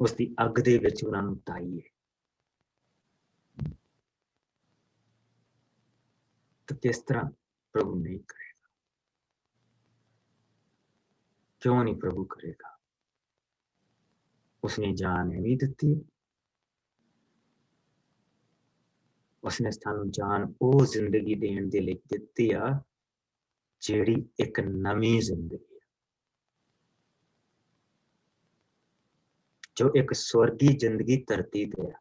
ਉਸ ਦੀ ਅੱਗ ਦੇ ਵਿੱਚ ਉਹਨਾਂ ਨੂੰ ਤਾਈਏ। ਤਾਂ ਕਿਸ ਤਰ੍ਹਾਂ ਪ੍ਰਭੂ ਨਹੀਂ ਕਰੇਗਾ? ਕਿਉਂ ਨਹੀਂ ਪ੍ਰਭੂ ਕਰੇਗਾ? ਉਸਨੇ ਜਾਨ ਐਵੇਂ ਦਿੱਤੀ। ਉਸਨੇ ਸਾਨੂੰ ਜਾਨ ਉਹ ਜ਼ਿੰਦਗੀ ਦੇਣ ਦੇ ਲਈ ਦਿੱਤੀ ਆ ਜਿਹੜੀ ਇੱਕ ਨਵੀਂ ਜ਼ਿੰਦਗੀ ਹੈ। जो एक स्वर्गी जिंदगी धरती ते है,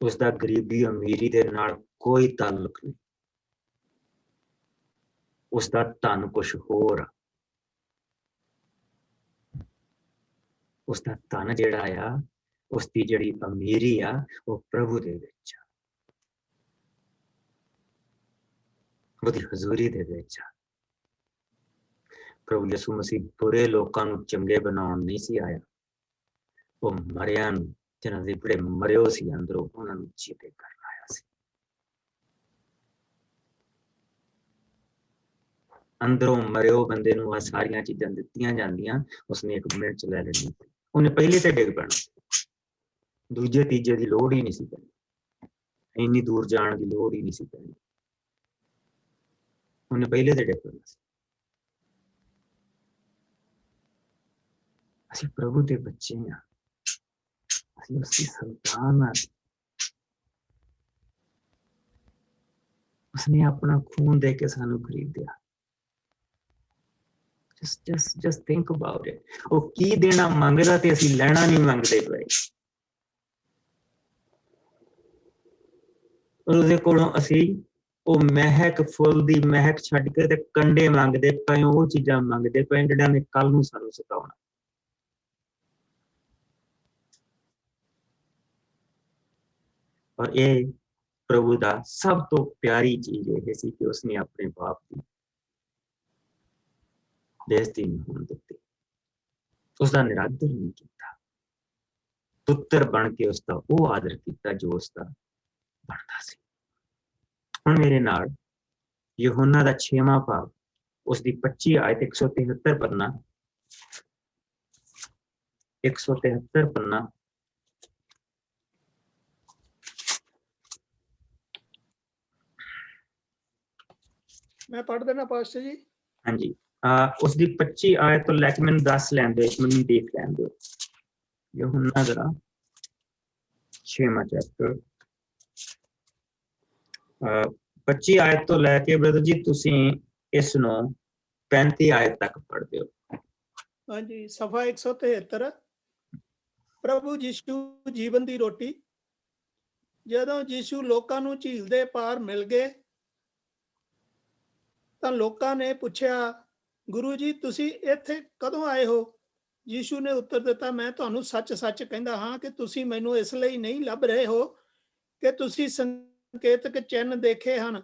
उसका गरीबी अमीरी दे नाल कोई ताल्लुक नहीं, उसका धन कुछ होर, उसका धन जिहड़ा आ, उसकी जिहड़ी अमीरी आ, वो प्रभु दे विच आ, ਉਹਦੀ ਹਜ਼ੂਰੀ ਦੇ ਵਿੱਚ। ਪ੍ਰਭੂ ਯਿਸੂ ਮਸੀਹ ਬੁਰੇ ਲੋਕਾਂ ਨੂੰ ਚੰਗੇ ਬਣਾਉਣ ਨਹੀਂ ਸੀ ਆਇਆ, ਉਹ ਮਰਿਆਂ ਨੂੰ, ਜਿਨ੍ਹਾਂ ਦੇ ਬੜੇ ਮਰਿਓ ਸੀ ਅੰਦਰੋਂ, ਉਹਨਾਂ ਨੂੰ ਜੀਤੇ ਕਰਨ ਆਇਆ ਸੀ। ਅੰਦਰੋਂ ਮਰਿਓ ਬੰਦੇ ਨੂੰ ਆ ਸਾਰੀਆਂ ਚੀਜ਼ਾਂ ਦਿੱਤੀਆਂ ਜਾਂਦੀਆਂ, ਉਸਨੇ ਇੱਕ ਮਿੰਟ ਚ ਲੈ ਲੈਣੀ, ਉਹਨੇ ਪਹਿਲੇ ਤੇ ਡਿੱਗ ਪੈਣਾ, ਦੂਜੇ ਤੀਜੇ ਦੀ ਲੋੜ ਹੀ ਨਹੀਂ ਸੀ ਪੈਣੀ, ਇੰਨੀ ਦੂਰ ਜਾਣ ਦੀ ਲੋੜ ਹੀ ਨਹੀਂ ਸੀ ਪੈਣੀ, ਉਹਨੇ ਪਹਿਲੇ ਤੇ ਡਿੱਗ ਪੈਣਾ ਸੀ। ਅਸੀਂ ਪ੍ਰਭੂ ਦੇ ਬੱਚੇ ਹਾਂ, ਅਸੀਂ ਉਸਦੀ ਸੰਤਾਨ ਹਾਂ, ਉਸਨੇ ਆਪਣਾ ਖੂਨ ਦੇ ਕੇ ਸਾਨੂੰ ਖਰੀਦਿਆ। just think about it, ਉਹ ਕੀ ਦੇਣਾ ਮੰਗਦਾ ਤੇ ਅਸੀਂ ਲੈਣਾ ਨਹੀਂ ਮੰਗਦੇ ਪਏ, ਉਹਦੇ ਕੋਲੋਂ ਅਸੀਂ ਉਹ ਮਹਿਕ, ਫੁੱਲ ਦੀ ਮਹਿਕ ਛੱਡ ਕੇ ਤੇ ਕੰਡੇ ਮੰਗਦੇ ਪਏ, ਉਹ ਚੀਜ਼ਾਂ ਮੰਗਦੇ ਪਏ ਜਿਹੜਿਆਂ ਨੇ ਕੱਲ ਨੂੰ ਸਾਨੂੰ ਸਤਾਉਣਾ। ਔਰ ਇਹ ਪ੍ਰਭੂ ਦਾ ਸਭ ਤੋਂ ਪਿਆਰੀ ਚੀਜ਼ ਇਹ ਸੀ ਕਿ ਉਸਨੇ ਆਪਣੇ ਬਾਪ ਦੀ ਬੇਇੱਜ਼ਤੀ ਨਹੀਂ ਹੋਣ ਦਿੱਤੀ, ਉਸਦਾ ਨਿਰਾਦਰ ਨਹੀਂ ਕੀਤਾ, ਪੁੱਤਰ ਬਣ ਕੇ ਉਸਦਾ ਉਹ ਆਦਰ ਕੀਤਾ ਜੋ ਉਸਦਾ ਬਣਦਾ ਸੀ। ਹੁਣ ਮੇਰੇ ਨਾਲ ਯਹੋਨਾ ਦਾ 6ਵਾਂ ਭਾਗ, ਉਸਦੀ 25 ਆਇਤ, 173 ਪੰਨਾ, 173 ਪੰਨਾ, मैं पढ़ देना पास्टर जी। हाँ जी, उसकी 25 आयत तो लैके मैंने 10 लैन दो, मैंने देख लैन दो। यूहन्ना जरा 6वां चैप्टर 25 आयत तो लैके ब्रदर जी तुसी इस नो 35 आयत तक पढ़ दो। हाँ जी, सफा 173। प्रभु यीशु जीवन दी रोटी। ਜਦੋਂ ਯीशु ਲੋਕਾਂ ਨੂੰ ਝੀਲ ਦੇ ਪਾਰ ਮਿਲ ਗਏ ਤਾਂ ਲੋਕਾਂ ਨੇ ਪੁੱਛਿਆ, ਗੁਰੂ ਜੀ ਤੁਸੀਂ ਇੱਥੇ ਕਦੋਂ ਆਏ ਹੋ? ਯीशु ਨੇ ਉੱਤਰ ਦਿੱਤਾ, ਮੈਂ ਤੁਹਾਨੂੰ ਸੱਚ-ਸੱਚ ਕਹਿੰਦਾ ਹਾਂ ਕਿ ਤੁਸੀਂ ਮੈਨੂੰ ਇਸ ਲਈ ਨਹੀਂ ਲੱਭ ਰਹੇ ਹੋ ਕਿ ਤੁਸੀਂ ਸੰਕੇਤਕ ਚਿੰਨ ਦੇਖੇ ਹਨ,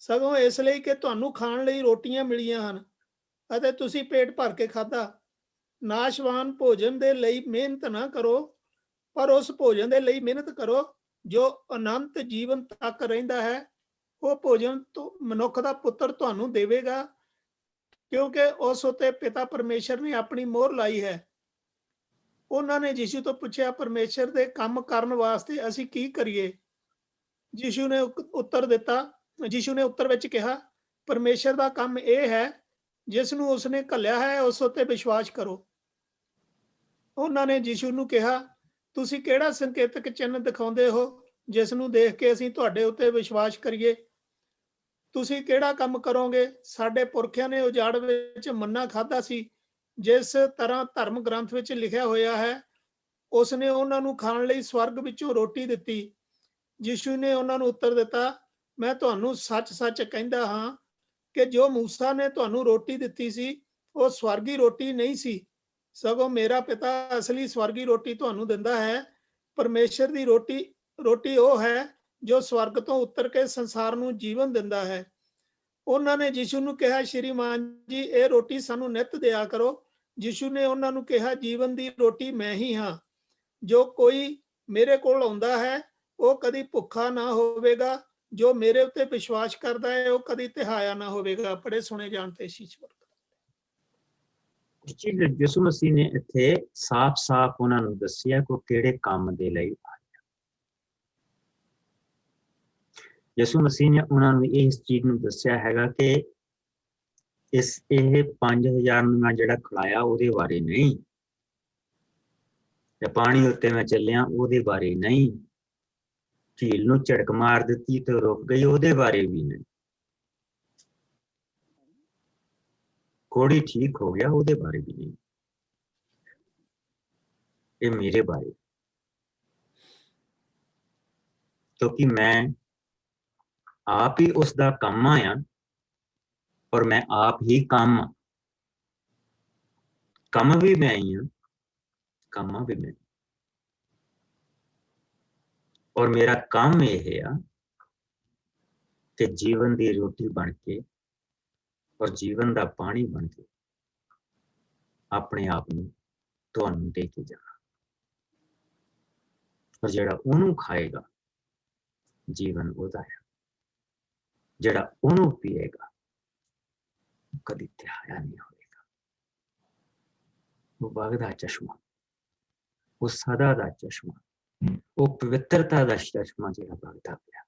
ਸਗੋਂ ਇਸ ਲਈ ਕਿ ਤੁਹਾਨੂੰ ਖਾਣ ਲਈ ਰੋਟੀਆਂ ਮਿਲੀਆਂ ਹਨ ਅਤੇ ਤੁਸੀਂ ਪੇਟ ਭਰ ਕੇ ਖਾਧਾ। ਨਾਸ਼ਵਾਨ ਭੋਜਨ ਦੇ ਲਈ ਮਿਹਨਤ ਨਾ ਕਰੋ, ਪਰ ਉਸ ਭੋਜਨ ਦੇ ਲਈ ਮਿਹਨਤ ਕਰੋ ਜੋ ਅਨੰਤ ਜੀਵਨ ਤੱਕ ਰਹਿੰਦਾ ਹੈ। ਉਹ ਭੋਜਨ ਤੋਂ ਮਨੁੱਖ ਦਾ ਪੁੱਤਰ ਤੁਹਾਨੂੰ ਦੇਵੇਗਾ, ਕਿਉਂਕਿ ਉਸ ਉੱਤੇ ਪਿਤਾ ਪਰਮੇਸ਼ਰ ਨੇ ਆਪਣੀ ਮੋਹਰ ਲਾਈ ਹੈ। ਉਹਨਾਂ ਨੇ ਯੀਸ਼ੂ ਤੋਂ ਪੁੱਛਿਆ, ਪਰਮੇਸ਼ਰ ਦੇ ਕੰਮ ਕਰਨ ਵਾਸਤੇ ਅਸੀਂ ਕੀ ਕਰੀਏ? ਯੀਸ਼ੂ ਨੇ ਉੱਤਰ ਦਿੱਤਾ, ਯੀਸ਼ੂ ਨੇ ਉੱਤਰ ਵਿੱਚ ਕਿਹਾ, ਪਰਮੇਸ਼ਰ ਦਾ ਕੰਮ ਇਹ ਹੈ ਜਿਸ ਨੂੰ ਉਸਨੇ ਘੱਲਿਆ ਹੈ ਉਸ ਉੱਤੇ ਵਿਸ਼ਵਾਸ ਕਰੋ। ਉਹਨਾਂ ਨੇ ਯੀਸ਼ੂ ਨੂੰ ਕਿਹਾ, ਤੁਸੀਂ ਕਿਹੜਾ ਸੰਕੇਤਕ ਚਿੰਨ ਦਿਖਾਉਂਦੇ ਹੋ ਜਿਸ ਨੂੰ ਦੇਖ ਕੇ ਅਸੀਂ ਤੁਹਾਡੇ ਉੱਤੇ ਵਿਸ਼ਵਾਸ ਕਰੀਏ? ਤੁਸੀਂ ਕਿਹੜਾ ਕੰਮ ਕਰੋਗੇ? ਸਾਡੇ ਪੁਰਖਿਆਂ ਨੇ ਉਜਾੜ ਵਿੱਚ ਮੰਨਾ ਖਾਧਾ ਸੀ, ਜਿਸ ਤਰ੍ਹਾਂ ਧਰਮ ਗ੍ਰੰਥ ਵਿੱਚ ਲਿਖਿਆ ਹੋਇਆ ਹੈ, ਉਸਨੇ ਉਹਨਾਂ ਨੂੰ ਖਾਣ ਲਈ ਸਵਰਗ ਵਿੱਚੋਂ ਰੋਟੀ ਦਿੱਤੀ। ਯੀਸ਼ੂ ਨੇ ਉਹਨਾਂ ਨੂੰ ਉੱਤਰ ਦਿੱਤਾ, ਮੈਂ ਤੁਹਾਨੂੰ ਸੱਚ-ਸੱਚ ਕਹਿੰਦਾ ਹਾਂ ਕਿ ਜੋ ਮੂਸਾ ਨੇ ਤੁਹਾਨੂੰ ਰੋਟੀ ਦਿੱਤੀ ਸੀ ਉਹ ਸਵਰਗੀ ਰੋਟੀ ਨਹੀਂ ਸੀ, ਸਗੋਂ ਮੇਰਾ ਪਿਤਾ ਅਸਲੀ ਸਵਰਗੀ ਰੋਟੀ ਤੁਹਾਨੂੰ ਦਿੰਦਾ ਹੈ। ਪਰਮੇਸ਼ਰ ਦੀ ਰੋਟੀ ਉਹ ਹੈ ਜੋ ਸਵਰਗ ਤੋਂ ਉਤਰ ਕੇ ਸੰਸਾਰ ਨੂੰ ਜੀਵਨ ਦਿੰਦਾ ਹੈ। ਉਹਨਾਂ ਨੇ ਯੀਸ਼ੂ ਨੂੰ ਕਿਹਾ, ਸ਼੍ਰੀਮਾਨ ਜੀ ਇਹ ਰੋਟੀ ਸਾਨੂੰ ਨਿੱਤ ਦਿਆ ਕਰੋ। ਯੀਸ਼ੂ ਨੇ ਉਹਨਾਂ ਨੂੰ ਕਿਹਾ, ਜੀਵਨ ਦੀ ਰੋਟੀ ਮੈਂ ਹੀ ਹਾਂ। ਜੋ ਕੋਈ ਮੇਰੇ ਕੋਲ ਆਉਂਦਾ ਹੈ ਉਹ ਕਦੀ ਭੁੱਖਾ ਨਾ ਹੋਵੇਗਾ, ਜੋ ਮੇਰੇ ਉੱਤੇ ਵਿਸ਼ਵਾਸ ਕਰਦਾ ਹੈ ਉਹ ਕਦੀ ਤਿਹਾਇਆ ਨਾ ਹੋਵੇਗਾ। ਪੜੇ ਸੁਣੇ ਜਾਣ ਤੇ ਈਸ਼ਵਰ। ਯਿਸੂ ਮਸੀਹ ਨੇ ਇੱਥੇ ਸਾਫ਼-ਸਾਫ਼ ਉਹਨਾਂ ਨੂੰ ਦੱਸਿਆ ਕਿ ਉਹ ਕਿਹੜੇ ਕੰਮ ਦੇ ਲਈ ਆਇਆ। ਯਿਸੂ ਮਸੀਹ ਨੇ ਉਹਨਾਂ ਨੂੰ ਇਸ ਚੀਜ਼ ਨੂੰ ਦੱਸਿਆ ਹੈਗਾ ਕਿ ਇਹ 5000 ਨੂੰ ਮੈਂ ਜਿਹੜਾ ਖਿਲਾਇਆ ਉਹਦੇ ਬਾਰੇ ਨਹੀਂ, ਤੇ ਪਾਣੀ ਉੱਤੇ ਮੈਂ ਚੱਲਿਆ ਉਹਦੇ ਬਾਰੇ ਨਹੀਂ, ਝੀਲ ਨੂੰ ਝੜਕ ਮਾਰ ਦਿੱਤੀ ਤੇ ਰੁਕ ਗਈ ਉਹਦੇ ਬਾਰੇ ਵੀ ਨਹੀਂ, ਕੋੜੀ ਠੀਕ ਹੋ ਗਿਆ ਉਹਦੇ ਬਾਰੇ ਵੀ ਨਹੀਂ। ये मेरे बारे, क्योंकि मैं आप ही उसका काम आया और मैं आप ही काम हाँ। काम भी मैं ही हाँ, कामा भी मैं, और मेरा काम यह है कि जीवन की रोटी बन के और जीवन का पानी बन के अपने आप को तुहानू दे के जाना, और जिहड़ा उहनू खाएगा जीवन उहदा है, जिहड़ा उहनू पीएगा कदी त्याया नहीं होएगा। वो बगदा चश्मा, वो सदा दा चश्मा, वो पवित्रता दा चश्मा जिहड़ा बगदा पिया,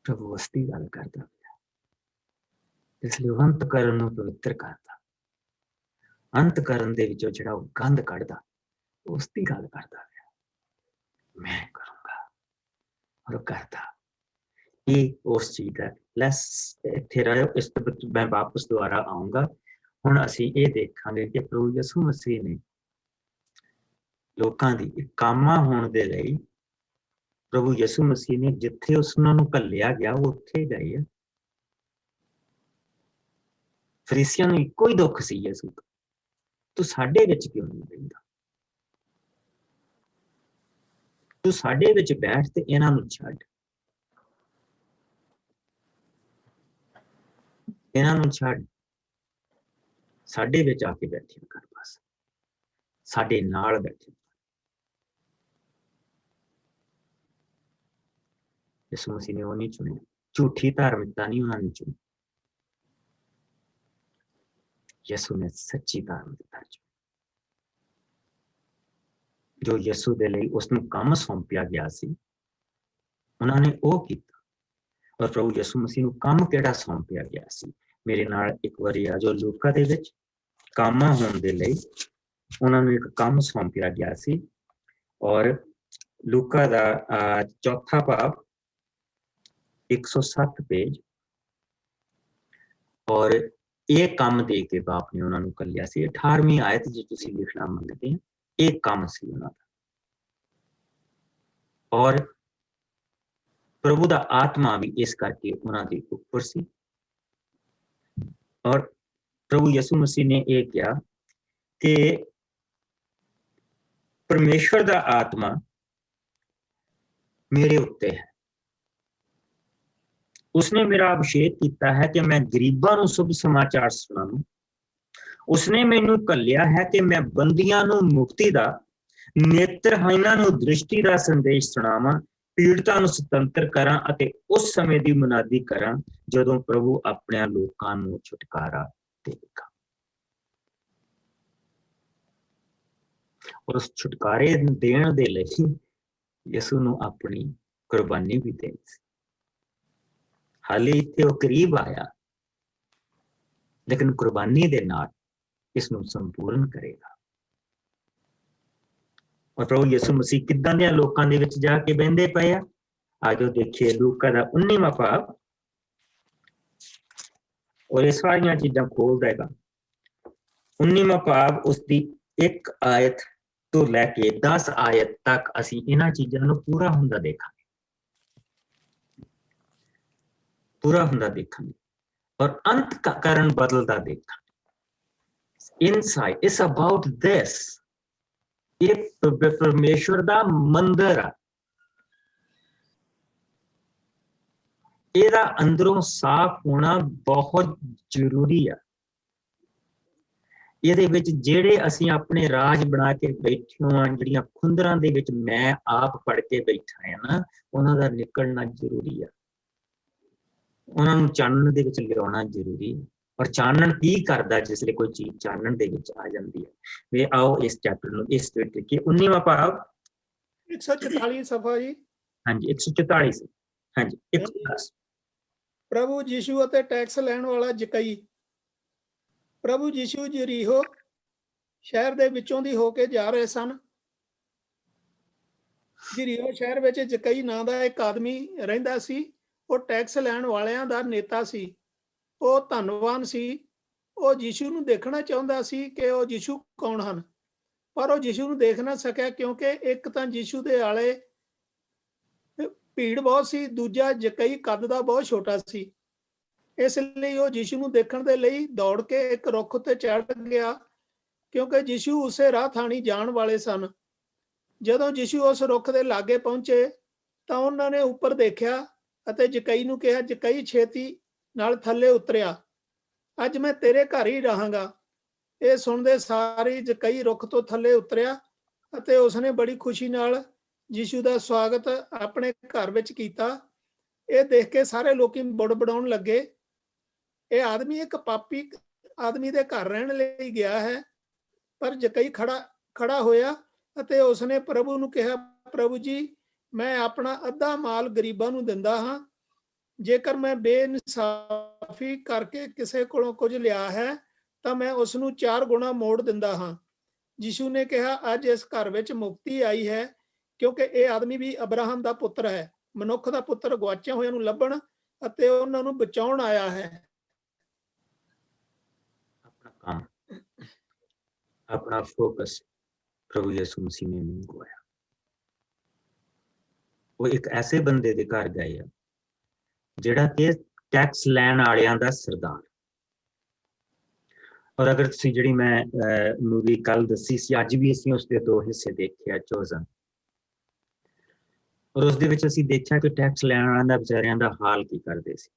प्रभु उसकी गल करदा पिया। इसलिए अंतकरण नूं पवित्र करदा, अंतकरण दे विचों जिहड़ा गंद कढदा उसकी गल करदा पिया। मैं करूंगा और करदा। ये उस चीज है। लैस इत्थे रहो, इस तो मैं वापस दोबारा आऊंगा। हुण असीं ये देखांगे कि प्रभु यसू मसीह ने लोकां दी कामा होण दे लई, प्रभु यसू मसीह ने जिथे उन्हां नूं घल्लिया गया वो उत्थे गए है। फरीसियां नूं इक्को ही दुख सी यसू दा, तू साडे विच क्यों नहीं बैठदा, तू साडे विच बैठ ते इन्हां नूं छड्ड, इन्हां नूं छड्ड, साडे विच आके बैठिया कर, बस साडे नाल बैठे। यसू मसीह ने वो नहीं चुने, झूठी धार्मिकता नहीं उन्होंने चुनी, यसू ने सच्ची धार्मिकता चुनी। जो यसू दे लई उसनूं काम सौंपिया गया सी, उन्होंने वो किया। और प्रभु यसू मसीह नूं काम किहड़ा सौंपिया गया सी, मेरे नाल एक बारी आ जो लूका दे विच कामा होण दे लई उन्होंने एक काम सौंपिया गया सी। और लूका दा चौथा भाग 107 पेज, और ये काम दे के बाप ने उन्होंने कलिया सी। 18वीं आयत जो तुसी लिखना मंगते हैं, एक काम सी उन्हां दा। और प्रभु दा आत्मा भी इस करके उन्हां दे उपर सी। और प्रभु यसू मसीह ने यह कहा कि परमेश्वर दा आत्मा मेरे उत्ते है, उसने मेरा अभिषेक किया है कि मैं गरीबां नूं शुभ समाचार सुणावां। उसने मैनू घल्लिया है कि मैं बंदियां नूं मुक्ति दा, नेत्रहीनां नूं दृष्टि दा संदेश सुणावां, पीड़ितां नूं सुतंत्र करां अते उस समय दी मुनादी करां जदों प्रभु अपने लोकां नूं छुटकारा देगा। और उस छुटकारे देण दे लई यसू नूं अपनी कुर्बानी भी देनी सी। हाले इत्थे वो करीब आया, लेकिन कुर्बानी दे नाल इसनूं संपूर्ण करेगा। और प्रभु यसू मसीह किदां दे लोकां दे विच जाके बहिंदे पए आ। आजो देखिए लूका दा 19वां भाग, और ये सारियां चीजां खोल देगा। 19वां भाग उसकी 1 आयत तो लैके 10 आयत तक असीं इन्हां चीजां नूं पूरा हुंदा देखांगे, पूरा हुंदा देखांगे, और अंत का कारण बदलदा देखांगे। Inside is about this, ये परमेश्वर दा मंदिर आ, ਇਹਦਾ अंदरों साफ होना बहुत जरूरी है। ਇਹਦੇ ਵਿੱਚ ਜਿਹੜੇ ਅਸੀਂ ਆਪਣੇ ਰਾਜ ਬਣਾ ਕੇ ਬੈਠੇ ਹਾਂ, ਜਿਹੜੀਆਂ ਖੁੰਦਰਾਂ ਦੇ ਵਿੱਚ ਮੈਂ ਆਪ ਪੜ ਕੇ ਬੈਠਾ ਹਾਂ ਨਾ, ਉਹਨਾਂ ਦਾ ਨਿਕਲਣਾ ਜ਼ਰੂਰੀ ਹੈ, ਉਹਨਾਂ ਨੂੰ ਚਾਨਣ ਦੇ ਵਿੱਚ ਲਿਆਉਣਾ ਜ਼ਰੂਰੀ ਹੈ। और चानन की करदा जिसले कोई चीज चानन दे विच आ जांदी है। वे आओ इस चैप्टर नु इस विच लिखिए 19वां भाग 144 सफा जी। हां जी 144 से हां जी 110। प्रभु यीशु ਅਤੇ टैक्स ਲੈਣ ਵਾਲਾ ਜਕਈ। प्रभु यीशु यरीहो ਸ਼ਹਿਰ ਦੇ ਵਿੱਚੋਂ ਦੀ ਹੋ ਕੇ ਜਾ ਰਹੇ ਸਨ। ਯਰੀहो ਸ਼ਹਿਰ ਵਿੱਚ ਜਕਈ ਨਾਂ ਦਾ ਇੱਕ ਆਦਮੀ ਰਹਿੰਦਾ ਸੀ। ਉਹ ਟੈਕਸ ਲੈਣ ਵਾਲਿਆਂ ਦਾ ਨੇਤਾ ਸੀ। ਉਹ ਧੰਨਵਾਨ ਸੀ। ਉਹ ਯੀਸ਼ੂ ਨੂੰ ਦੇਖਣਾ ਚਾਹੁੰਦਾ ਸੀ ਕਿ ਉਹ ਯੀਸ਼ੂ ਕੌਣ ਹਨ। ਪਰ ਉਹ ਯਿਸੂ ਨੂੰ ਦੇਖ ਨਾ ਸਕਿਆ, ਕਿਉਂਕਿ ਇੱਕ ਤਾਂ ਯਿਸੂ ਦੇ ਆਲੇ ਭੀੜ ਬਹੁਤ ਸੀ, ਦੂਜਾ ਜਕਈ ਕੱਦ ਦਾ ਬਹੁਤ ਛੋਟਾ ਸੀ। ਇਸ ਲਈ ਉਹ ਯਿਸੂ ਨੂੰ ਦੇਖਣ ਦੇ ਲਈ ਦੌੜ ਕੇ ਇੱਕ ਰੁੱਖ ਉੱਤੇ ਚੜ੍ਹ ਗਿਆ, ਕਿਉਂਕਿ ਯਿਸੂ ਉਸੇ ਰਾਹ ਥਾਣੀ ਜਾਣ ਵਾਲੇ ਸਨ। ਜਦੋਂ ਯਿਸੂ ਉਸ ਰੁੱਖ ਦੇ ਲਾਗੇ ਪਹੁੰਚੇ ਤਾਂ ਉਹਨਾਂ ਨੇ ਉੱਪਰ ਦੇਖਿਆ ਅਤੇ ਜਕਈ ਨੂੰ ਕਿਹਾ, ਜਕਈ ਛੇਤੀ ਨਾਲ ਥੱਲੇ ਉਤਰਿਆ, ਅੱਜ ਮੈਂ ਤੇਰੇ ਘਰ ਹੀ ਰਹਾਂਗਾ। ਇਹ ਸੁਣਦੇ ਸਾਰੀ ਜਕਈ ਰੁੱਖ ਤੋਂ ਥੱਲੇ ਉਤਰਿਆ ਅਤੇ ਉਸਨੇ ਬੜੀ ਖੁਸ਼ੀ ਨਾਲ ਯਿਸੂ ਦਾ ਸਵਾਗਤ ਆਪਣੇ ਘਰ ਵਿੱਚ ਕੀਤਾ। ਇਹ ਦੇਖ ਕੇ ਸਾਰੇ ਲੋਕੀ ਬੁੜਬੁੜਾਉਣ ਲੱਗੇ, ਇਹ ਆਦਮੀ ਇੱਕ ਪਾਪੀ ਆਦਮੀ ਦੇ ਘਰ ਰਹਿਣ ਲਈ ਗਿਆ ਹੈ। ਪਰ ਜਕਈ ਖੜਾ ਹੋਇਆ ਅਤੇ ਉਸਨੇ ਪ੍ਰਭੂ ਨੂੰ ਕਿਹਾ, ਪ੍ਰਭੂ ਜੀ, ਮੈਂ ਆਪਣਾ ਅੱਧਾ ਮਾਲ ਗਰੀਬਾਂ ਨੂੰ ਦਿੰਦਾ ਹਾਂ। ਜੇਕਰ ਮੈਂ ਬੇਇਨਸਾਫੀ ਕਰਕੇ ਕਿਸੇ ਕੋਲੋਂ ਕੁਝ ਲਿਆ ਹੈ ਤਾਂ ਮੈਂ ਉਸ ਨੂੰ 4 ਗੁਣਾ ਮੋੜ ਦਿੰਦਾ ਹਾਂ। ਯਿਸੂ ਨੇ ਕਿਹਾ, ਅੱਜ ਇਸ ਘਰ ਵਿੱਚ ਮੁਕਤੀ ਆਈ ਹੈ, ਕਿਉਂਕਿ ਇਹ ਆਦਮੀ ਵੀ ਅਬਰਾਹਮ ਦਾ ਪੁੱਤਰ ਹੈ। ਮਨੁੱਖ ਦਾ ਪੁੱਤਰ ਗੁਆਚਿਆਂ ਹੋਇਆਂ ਨੂੰ ਲੱਭਣ ਅਤੇ ਉਹਨਾਂ ਨੂੰ ਬਚਾਉਣ ਆਇਆ ਹੈ। ਆਪਣਾ ਕੰਮ, ਆਪਣਾ ਫੋਕਸ ਪ੍ਰਭੂ ਯਿਸੂ ਮਸੀਹ ਨੇ ਨਹੀਂ ਗਵਾਇਆ। ਉਹ ਇੱਕ ਐਸੇ ਬੰਦੇ ਦੇ ਘਰ ਗਏ ਆ ਜਿਹੜਾ ਕਿ ਟੈਕਸ ਲੈਣ ਵਾਲਿਆਂ ਦਾ ਸਰਦਾਰ। ਔਰ ਅਗਰ ਤੁਸੀਂ ਜਿਹੜੀ ਮੈਂ ਮੂਵੀ ਕੱਲ ਦੱਸੀ ਸੀ, ਅੱਜ ਵੀ ਅਸੀਂ ਉਸਦੇ 2 ਹਿੱਸੇ ਦੇਖਿਆ, ਚੋਜ਼ਨ। ਔਰ ਉਸਦੇ ਵਿੱਚ ਅਸੀਂ ਦੇਖਿਆ ਕਿ ਟੈਕਸ ਲੈਣ ਵਾਲਿਆਂ ਦਾ ਵਿਚਾਰਿਆਂ ਦਾ ਹਾਲ ਕੀ ਕਰਦੇ ਸੀ।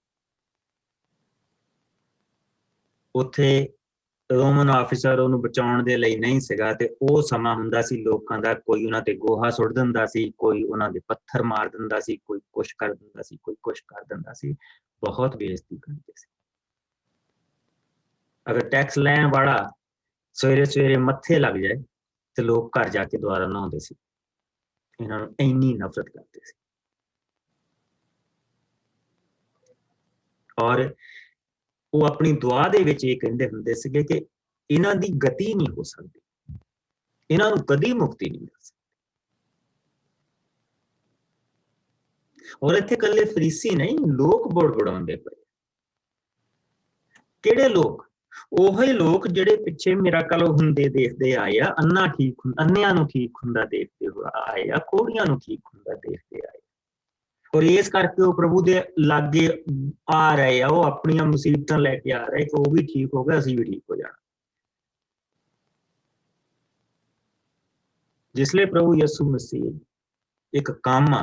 ਉੱਥੇ ਰੋਮਨ ਆਫਿਸਰ ਉਹਨੂੰ ਬਚਾਉਣ ਦੇ ਲਈ ਨਹੀਂ ਸੀਗਾ, ਤੇ ਉਹ ਸਮਾਂ ਹੁੰਦਾ ਸੀ ਲੋਕਾਂ ਦਾ, ਕੋਈ ਉਹਨਾਂ ਤੇ ਗੋਹਾ ਸੁੱਟ ਦਿੰਦਾ ਸੀ, ਕੋਈ ਉਹਨਾਂ ਦੇ ਪੱਥਰ ਮਾਰ ਦਿੰਦਾ ਸੀ, ਕੋਈ ਕੁਛ ਕਰ ਦਿੰਦਾ ਸੀ, ਕੋਈ ਕੁਛ ਕਰ ਦਿੰਦਾ ਸੀ। ਬਹੁਤ ਬੇਇੱਜ਼ਤੀ ਕਰਦੇ ਸੀ। ਅਗਰ ਟੈਕਸ ਲੈਣ ਵਾਲਾ ਸਵੇਰੇ ਸਵੇਰੇ ਮੱਥੇ ਲੱਗ ਜਾਏ ਤੇ ਲੋਕ ਘਰ ਜਾ ਕੇ ਦੁਬਾਰਾ ਨਹਾਉਂਦੇ ਸੀ। ਇਹਨਾਂ ਨੂੰ ਇੰਨੀ ਨਫ਼ਰਤ ਕਰਦੇ ਸੀ। ਔਰ ਉਹ ਆਪਣੀ ਦੁਆ ਦੇ ਵਿੱਚ ਇਹ ਕਹਿੰਦੇ ਹੁੰਦੇ ਸੀਗੇ ਕਿ ਇਹਨਾਂ ਦੀ ਗਤੀ ਨਹੀਂ ਹੋ ਸਕਦੀ, ਇਹਨਾਂ ਨੂੰ ਕਦੀ ਮੁਕਤੀ ਨਹੀਂ ਮਿਲ ਸਕਦੀ। ਔਰ ਇੱਥੇ ਇਕੱਲੇ ਫਰੀਸੀ ਨਹੀਂ, ਲੋਕ ਬੁੜਬੁੜਾਉਂਦੇ ਪਏ। ਕਿਹੜੇ ਲੋਕ? ਉਹੀ ਲੋਕ ਜਿਹੜੇ ਪਿੱਛੇ ਮਿਰਾਕਲ ਹੁੰਦੇ ਦੇਖਦੇ ਆਏ ਆ, ਅੰਨਿਆਂ ਨੂੰ ਠੀਕ ਹੁੰਦਾ ਦੇਖਦੇ ਆਏ ਆ, ਕੋੜੀਆਂ ਨੂੰ ਠੀਕ ਹੁੰਦਾ ਦੇਖਦੇ ਆਏ। ਔਰ ਇਸ ਕਰਕੇ ਉਹ ਪ੍ਰਭੂ ਦੇ ਲਾਗੇ ਆ ਰਹੇ ਆ, ਉਹ ਆਪਣੀਆਂ ਮੁਸੀਬਤਾਂ ਲੈ ਕੇ ਆ ਰਹੇ ਕਿ ਉਹ ਵੀ ਠੀਕ ਹੋ ਗਿਆ, ਅਸੀਂ ਵੀ ਠੀਕ ਹੋ ਜਾਣਾ। ਜਿਸ ਲਈ ਪ੍ਰਭੂ ਯਿਸੂ ਮਸੀਹ ਇੱਕ ਕੰਮ ਆ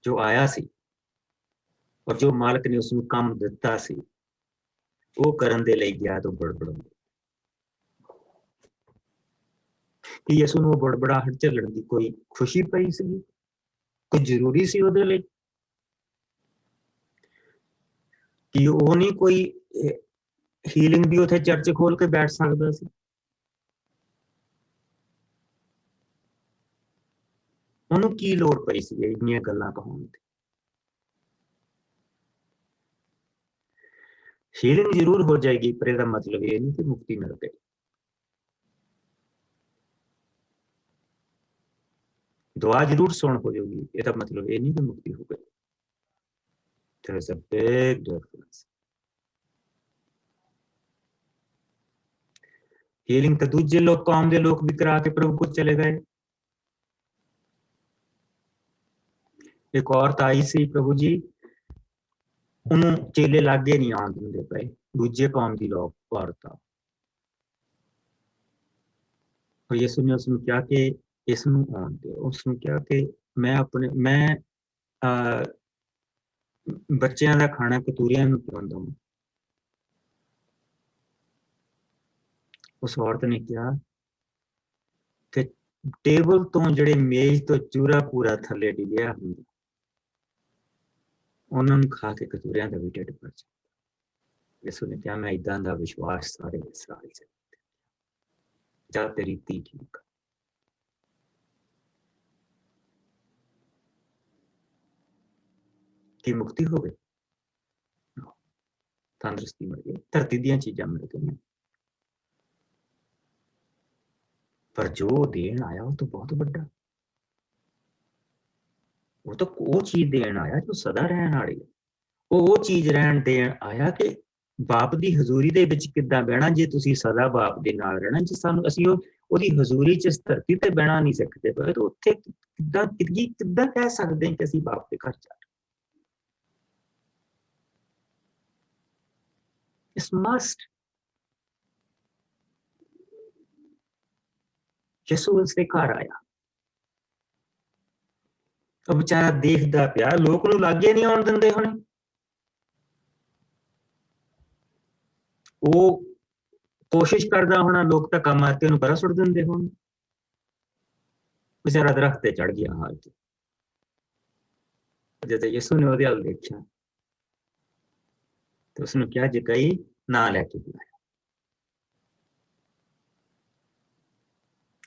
ਜੋ ਆਇਆ ਸੀ, ਔਰ ਜੋ ਮਾਲਕ ਨੇ ਉਸਨੂੰ ਕੰਮ ਦਿੱਤਾ ਸੀ, ਉਹ ਕਰਨ ਦੇ ਲਈ ਗਿਆ ਤਾਂ ਬੜਬੜਾਉਂਦੇ। ਕਿ ਯਿਸੂ ਨੂੰ ਬੜਬੜਾਹਟ ਝੱਲਣ ਦੀ ਕੋਈ ਖੁਸ਼ੀ ਪਈ ਸੀ? ਕੋਈ ਜ਼ਰੂਰੀ ਸੀ ਉਹਦੇ ਲਈ? ਕਿ ਉਹ ਨਹੀਂ ਕੋਈ ਹੀਲਿੰਗ ਦੀ ਉੱਥੇ ਚਰਚ ਖੋਲ ਕੇ ਬੈਠ ਸਕਦਾ ਸੀ? ਉਹਨੂੰ ਕੀ ਲੋੜ ਪਈ ਸੀ ਇੰਨੀਆਂ ਗੱਲਾਂ ਕਹਾਉਣ ਦੀ? ਹੀਲਿੰਗ ਜ਼ਰੂਰ ਹੋ ਜਾਏਗੀ, ਪਰ ਇਹਦਾ ਮਤਲਬ ਇਹ ਨਹੀਂ ਕਿ ਮੁਕਤੀ ਮਿਲ ਗਈ। ਦੁਆ ਜ਼ਰੂਰ ਸੁਣ ਹੋ ਜਾਊਗੀ, ਇਹਦਾ ਮਤਲਬ ਇਹ ਨਹੀਂ ਕਿ ਮੁਕਤੀ ਹੋ ਗਈ। There is a big difference. Healing ਤਾਂ ਦੂਜੇ ਲੋਕ, ਕੌਮ ਦੇ ਲੋਕ ਵੀ ਕਰਾ ਕੇ ਪ੍ਰਭੂ ਕੋਲ ਚਲੇ ਗਏ। ਇੱਕ ਔਰਤ ਆਈ ਸੀ, ਪ੍ਰਭੂ ਜੀ ਉਹਨੂੰ ਚੇਲੇ ਲਾਗੇ ਨਹੀਂ ਆਉਣ ਦਿੰਦੇ ਪਏ, ਦੂਜੇ ਕੌਮ ਦੀ ਲੋਕ ਔਰਤ ਆ। ਔਰ ਯਿਸੂ ਨੇ ਉਸਨੂੰ ਕਿਹਾ ਕਿ ਇਸ ਨੂੰ ਆਉਣ ਦਿਓ। ਉਸਨੂੰ ਕਿਹਾ ਕਿ ਮੈਂ ਬੱਚਿਆਂ ਦਾ ਖਾਣਾ ਕਤੂਰਿਆਂ ਨੂੰ ਕਿਉਂ ਦਵਾਂ? ਉਸ ਔਰਤ ਨੇ ਕਿਹਾ ਕਿ ਟੇਬਲ ਤੋਂ ਜਿਹੜੇ ਮੇਜ਼ ਤੋਂ ਚੂਰਾ ਪੂਰਾ ਥੱਲੇ ਡਿੱਗਿਆ ਹੁੰਦਾ, ਉਹਨਾਂ ਨੂੰ ਖਾ ਕੇ ਕਤੂਰਿਆਂ ਦਾ ਵੀ ਢਿੱਡ ਭਰ ਜਾਂਦਾ। ਯਿਸੂ ਨੇ ਕਿਹਾ, ਮੈਂ ਏਦਾਂ ਦਾ ਵਿਸ਼ਵਾਸ ਸਾਰੇ ਇਸਰਾਏਲ ਚ ਜਾ ਤੇਰੀ ਧੀ ਠੀਕ। ਕੀ ਮੁਕਤੀ ਹੋ ਗਈ? ਤੰਦਰੁਸਤੀ ਮਿਲ ਗਈ, ਧਰਤੀ ਦੀਆਂ ਚੀਜ਼ਾਂ ਮਿਲ ਗਈਆਂ, ਪਰ ਜੋ ਦੇਣ ਆਇਆ ਉਹ ਤਾਂ ਬਹੁਤ ਵੱਡਾ। ਉਹ ਤਾਂ ਉਹ ਚੀਜ਼ ਦੇਣ ਆਇਆ ਜੋ ਸਦਾ ਰਹਿਣ ਵਾਲੀ ਹੈ। ਉਹ ਚੀਜ਼ ਦੇਣ ਆਇਆ ਕਿ ਬਾਪ ਦੀ ਹਜ਼ੂਰੀ ਦੇ ਵਿੱਚ ਕਿੱਦਾਂ ਬਹਿਣਾ ਜੇ ਤੁਸੀਂ ਸਦਾ ਬਾਪ ਦੇ ਨਾਲ ਰਹਿਣਾ। ਜੇ ਸਾਨੂੰ ਅਸੀਂ ਉਹਦੀ ਹਜ਼ੂਰੀ 'ਚ ਇਸ ਧਰਤੀ ਤੇ ਬਹਿਣਾ ਨਹੀਂ ਸਿੱਖਦੇ ਪਏ, ਤਾਂ ਉੱਥੇ ਕਿੱਦਾਂ ਕਹਿ ਸਕਦੇ ਹਾਂ ਕਿ ਅਸੀਂ ਬਾਪ ਦੇ ਘਰ ਜਾ ਰਹੇ? It's must. ਯਿਸੂ ਉਸਦੇ ਘਰ ਆਇਆ, ਉਹ ਵਿਚਾਰਾ ਦੇਖਦਾ ਪਿਆ, ਲੋਕ ਨੂੰ ਲਾਗੇ ਨਹੀਂ ਆਉਣ ਦਿੰਦੇ ਹੋਣੇ, ਉਹ ਕੋਸ਼ਿਸ਼ ਕਰਦਾ ਹੋਣਾ, ਲੋਕ ਤਾਂ ਕੰਮ ਆਤੇ ਉਹਨੂੰ ਪਰਾਂ ਸੁੱਟ ਦਿੰਦੇ ਹੋਣ, ਵਿਚਾਰਾ ਦਰਖਤ ਤੇ ਚੜ ਗਿਆ ਹਾਲ ਚ। ਜਦੋਂ ਯਿਸੂ ਨੇ ਉਹਦੇ ਵੱਲ ਦੇਖਿਆ ਤੇ ਉਸਨੂੰ ਕਿਹਾ, ਜਕਈ ਨਾ ਲੈ ਕੇ ਬੁਲਾਇਆ,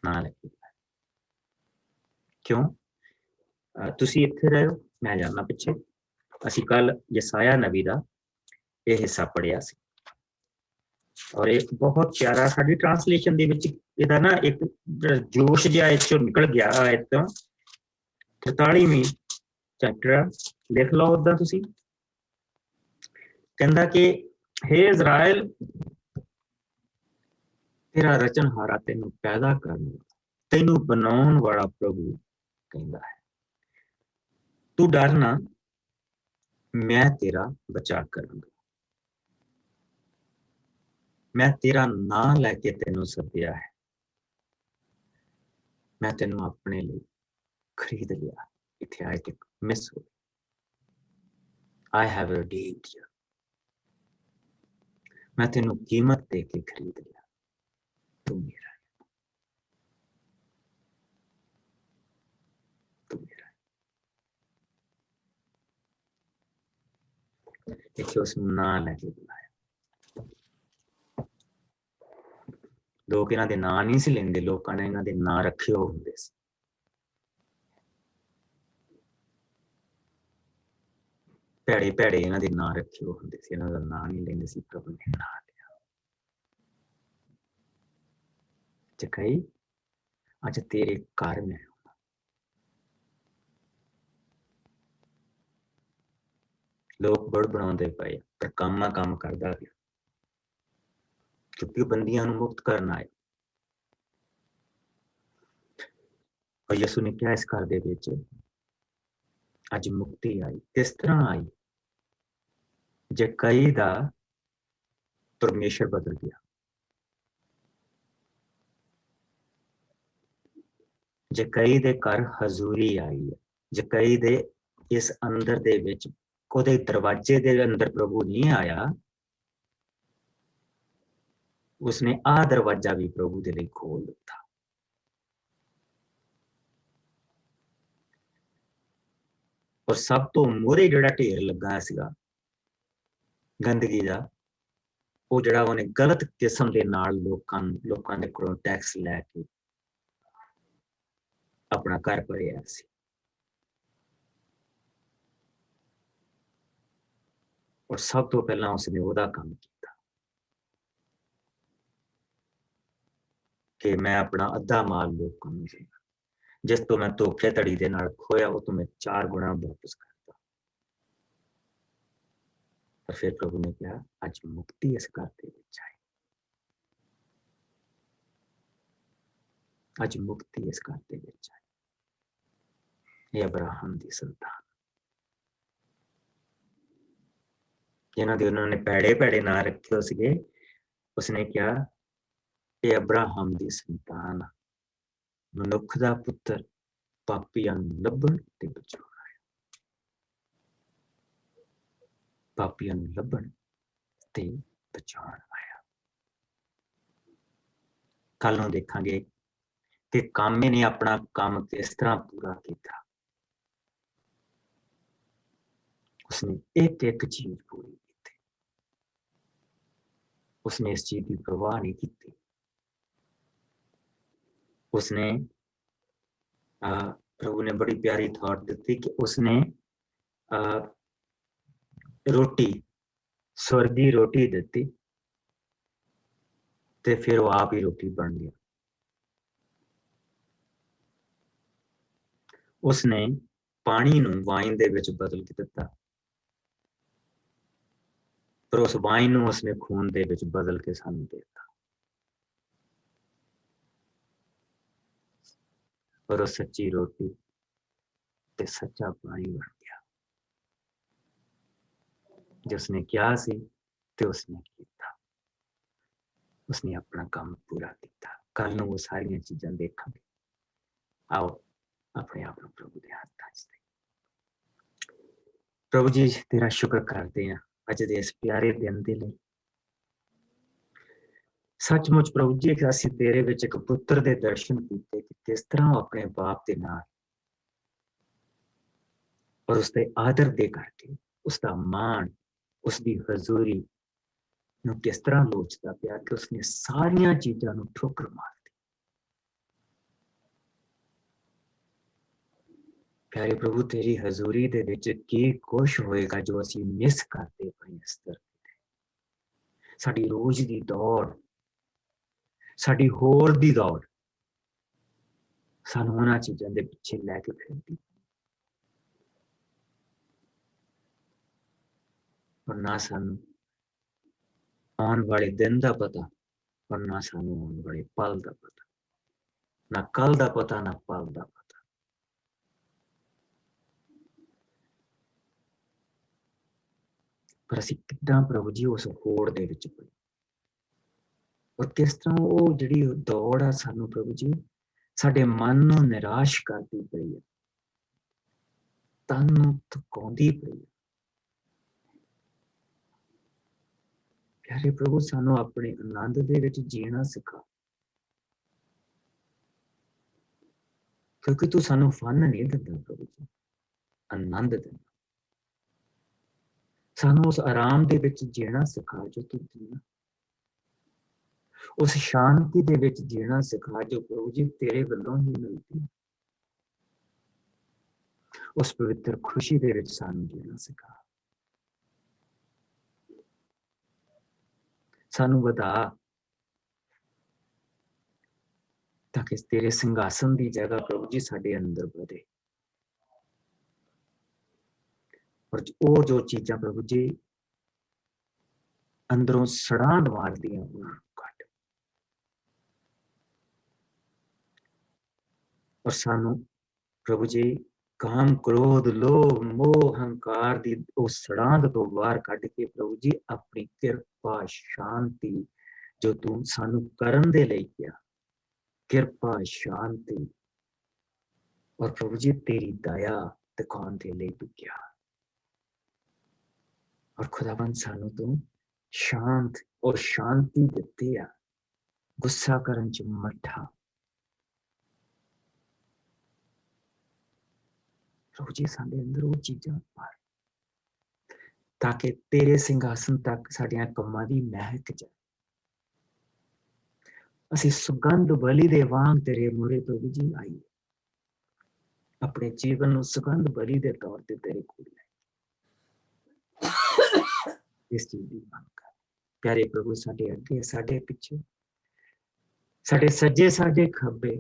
ਨਾ ਲੈ ਕੇ ਬੁਲਾਇਆ। ਕਿਉਂ? ਤੁਸੀਂ ਇੱਥੇ ਰਹੋ, ਮੈਂ ਜਾਣਾ ਪਿੱਛੇ। ਅਸੀਂ ਕੱਲ ਯਸਾਇਆ ਨਬੀ ਦਾ ਇਹ ਹਿੱਸਾ ਪੜ੍ਹਿਆ ਸੀ, ਔਰ ਇਹ ਬਹੁਤ ਪਿਆਰਾ, ਸਾਡੀ ਟ੍ਰਾਂਸਲੇਸ਼ਨ ਦੇ ਵਿੱਚ ਇਹਦਾ ਨਾ ਇੱਕ ਜੋਸ਼ ਜਿਹਾ ਇਹ ਚੋਂ ਨਿਕਲ ਗਿਆ। ਆਇਤ ਤੋਂ 43ਵੀਂ ਚੈਪਟਰ ਲਿਖ ਲਓ ਓਦਾਂ ਤੁਸੀਂ। ਕਹਿੰਦਾ ਕਿ ਹੇ ਇਜ਼ਰਾਈਲ, ਤੇਰਾ ਰਚਨਹਾਰਾ, ਤੈਨੂੰ ਪੈਦਾ ਕਰਨ, ਤੈਨੂੰ ਬਣਾਉਣ ਵਾਲਾ ਪ੍ਰਭੂ ਕਹਿੰਦਾ ਹੈ, ਤੂੰ ਡਰ ਨਾ, ਮੈਂ ਤੇਰਾ ਬਚਾਅ ਕਰਾਂਗਾ, ਮੈਂ ਤੇਰਾ ਨਾਂ ਲੈ ਕੇ ਤੈਨੂੰ ਸੱਦਿਆ ਹੈ, ਮੈਂ ਤੈਨੂੰ ਆਪਣੇ ਲਈ ਖਰੀਦ ਲਿਆ। ਇੱਥੇ ਆਏ ਤੇ ਮਿਸ ਹੋ, I have redeemed you, ਮੈਂ ਤੈਨੂੰ ਕੀਮਤ ਦੇ ਕੇ ਖਰੀਦ ਲਿਆ, ਤੂੰ ਮੇਰਾ, ਤੂੰ ਮੇਰਾ। ਇੱਥੇ ਉਸ ਨੂੰ ਨਾਂ ਲੈ ਕੇ ਬੁਲਾਇਆ। ਲੋਕ ਇਹਨਾਂ ਦੇ ਨਾਂ ਨਹੀਂ ਸੀ ਲੈਂਦੇ, ਲੋਕਾਂ ਨੇ ਇਹਨਾਂ ਦੇ ਨਾਂ ਰੱਖੇ ਹੋ ਹੁੰਦੇ ਸੀ। ਭੈੜੇ ਭੈੜੇ ਇਹਨਾਂ ਦੇ ਨਾਂ ਰੱਖੇ ਹੋ ਹੁੰਦੇ ਸੀ, ਇਹਨਾਂ ਦਾ ਨਾਂ ਨਹੀਂ ਲੈਂਦੇ ਸੀ। ਪ੍ਰਭੂ ਨੇ ਨਾਂ ਲਿਆ, ਜਕਈ ਅੱਜ ਤੇਰੇ ਘਰ ਮੈਂ ਆਉਣਾ। ਲੋਕ ਬੜ ਬਣਾਉਂਦੇ ਪਏ, ਪਰ ਕੰਮ ਕਰਦਾ ਪਿਆ, ਕਿਉਂਕਿ ਬੰਦੀਆਂ ਨੂੰ ਮੁਕਤ ਕਰਨ ਆਏ। ਔਰ ਯਿਸੂ ਨੇ ਕਿਹਾ, ਇਸ ਘਰ ਦੇ ਵਿੱਚ ਅੱਜ ਮੁਕਤੀ ਆਈ। ਕਿਸ ਤਰ੍ਹਾਂ ਆਈ? ਜਕਈ ਦਾ ਪਰਮੇਸ਼ਰ ਬਦਲ ਗਿਆ, ਜਕਈ ਦੇ ਘਰ ਹਜ਼ੂਰੀ ਆਈ ਹੈ। ਜਕਈ ਦੇ ਇਸ ਅੰਦਰ ਦੇ ਵਿੱਚ, ਉਹਦੇ ਦਰਵਾਜ਼ੇ ਦੇ ਅੰਦਰ ਪ੍ਰਭੂ ਨਹੀਂ ਆਇਆ, ਉਸਨੇ ਆਹ ਦਰਵਾਜ਼ਾ ਵੀ ਪ੍ਰਭੂ ਦੇ ਲਈ ਖੋਲ ਦਿੱਤਾ। ਔਰ ਸਭ ਤੋਂ ਮੋਹਰੇ ਜਿਹੜਾ ਢੇਰ ਲੱਗਾ ਸੀਗਾ ਗੰਦਗੀ ਦਾ, ਉਹ ਜਿਹੜਾ ਉਹਨੇ ਗਲਤ ਕਿਸਮ ਦੇ ਨਾਲ ਲੋਕਾਂ ਦੇ ਕੋਲੋਂ ਟੈਕਸ ਲੈ ਕੇ ਆਪਣਾ ਘਰ ਭਰਿਆ ਸੀ। ਔਰ ਸਭ ਤੋਂ ਪਹਿਲਾਂ ਉਸਨੇ ਉਹਦਾ ਕੰਮ ਕੀਤਾ ਕਿ ਮੈਂ ਆਪਣਾ ਅੱਧਾ ਮਾਲ ਲੋਕਾਂ ਨੂੰ ਦੇਣਾ, ਜਿਸ ਤੋਂ ਮੈਂ ਧੋਖੇ ਧੜੀ ਦੇ ਨਾਲ ਖੋਇਆ, ਉਹ ਤੋਂ ਮੈਂ 4 ਗੁਣਾ ਵਾਪਸ ਕਰਤਾ। ਪਰ ਫਿਰ ਪ੍ਰਭੂ ਨੇ ਕਿਹਾ, ਅੱਜ ਮੁਕਤੀ ਇਸ ਘਰ ਦੇ ਵਿੱਚ ਆਈ, ਅੱਜ ਮੁਕਤੀ ਇਸ ਘਰ ਦੇ ਵਿੱਚ ਆਈ। ਇਹ ਅਬਰਾਹਮ ਦੀ ਸੰਤਾਨ, ਜਿਨ੍ਹਾਂ ਦੇ ਉਹਨਾਂ ਨੇ ਭੈੜੇ ਨਾਂ ਰੱਖੇ ਸੀਗੇ, ਉਸਨੇ ਕਿਹਾ ਇਹ ਅਬਰਾਹਮ ਦੀ ਸੰਤਾਨ, ਮਨੁੱਖ ਦਾ ਪੁੱਤਰ ਪਾਪੀਆਂ ਨੂੰ ਲੱਭਣ ਤੇ ਬਚਾਉਣ ਆਇਆ, ਪਾਪੀਆਂ ਨੂੰ ਲੱਭਣ ਤੇ ਬਚਾਉਣ ਆਇਆ। ਕੱਲ ਨੂੰ ਦੇਖਾਂਗੇ ਕਿ ਕਾਮੇ ਨੇ ਆਪਣਾ ਕੰਮ ਕਿਸ ਤਰ੍ਹਾਂ ਪੂਰਾ ਕੀਤਾ। ਉਸਨੇ ਇੱਕ ਚੀਜ਼ ਪੂਰੀ ਕੀਤੀ, ਉਸਨੇ ਇਸ ਚੀਜ਼ ਦੀ ਪਰਵਾਹ ਨਹੀਂ ਕੀਤੀ। ਉਸਨੇ प्रभु ने बड़ी प्यारी थॉट दी कि उसने रोटी, स्वर्गी रोटी दी, ते फिर वो आप ही रोटी बन गया। उसने पानी नूं वाइन दे विच बदल के दिता, पर उस वाइन नूं उसने खून दे विच बदल के सानू देता। और वो सच्ची रोटी ते सच्चा पानी बन गया। जो उसने किया सी ते उसने कीता, उसने अपना काम पूरा किया। कल नूं वो सारियां चीज़ां देखांगे। आओ अपने आप को प्रभु दे हत्थां च देईए। प्रभु जी तेरा शुक्र करते हैं अज दे इस प्यारे दिन दे लई। सचमुच प्रभु जी असीं तेरे विच एक पुत्र दे दर्शन कीते कि किस तरह वो अपने बाप दे नाल और उसके आदर दे करके उसका मान उसकी हजूरी नूं किस तरह लोचदा पिया कि उसने सारियां चीज़ां नूं ठोकर मार दी। प्यारे प्रभु तेरी हजूरी दे विच की कुछ होएगा जो असीं मिस करते पए इस धरती ते। साडी रोज दी दौड़, साडी होर दी दौड़ सानूं उन्हां चीज़ां दे पिछे लैके फिरदी और ना सानूं आने वाले दिन दा पता और ना सानूं आने वाले पल दा पता, ना कल दा पता ना पल दा पता। पर असीं किद्दां प्रभु जी उस होड़ दे विच पए और किस तरह वो जिहड़ी दौड़ आ सानूं प्रभु जी साडे मन नूं निराश करदी पई है, तन नूं थकाउंदी पई है। प्यारे प्रभु सानूं अपने आनंद दे विच जीना सिखा, क्योंकि तू सानूं फन नहीं दिंदा प्रभु जी, आनंद दिंदा। सानूं उस आराम दे विच जीना सिखा जो तू दिंदा, उस शांति दे विच जीना सिखा जो प्रभु जी तेरे वल्लों ही मिलदी है। उस पवित्र खुशी दे विच सानूं जीना सिखा, सानूं वधा ताकि तेरे सिंघासन की जगह प्रभु जी साडे अंदर बढ़े और वो जो चीज़ां प्रभु जी अंदरों सड़ांध मारदियां उन्हां नूं कढ और सानूं प्रभु जी काम क्रोध लोभ मोह हंकार दी उस सड़ांध तो बाहर कढ के प्रभु जी अपनी किरपा शांति जो तू सानूं करन दे लई किया, किरपा शांति और प्रभु जी तेरी दया दिखाउण दे लई तू किया। और खुदावन सानूं तू शांत और शांति दित्ती आ, गुस्सा करन च मठा। प्रभु जी साडे अंदर वो चीज़ां भर ताकि तेरे सिंघासन तक साडियां कम्मां दी महक जाए। असीं सुगंध बलि दे वांग तेरे मूहरे प्रभु जी आईए, अपने जीवन नूं सुगंध बलि दे तौर ते तेरे कोल ले इस चीज़ दी मंग कर। प्यारे प्रभु साडे अगे साडे पिछे साडे सज्जे साडे खब्बे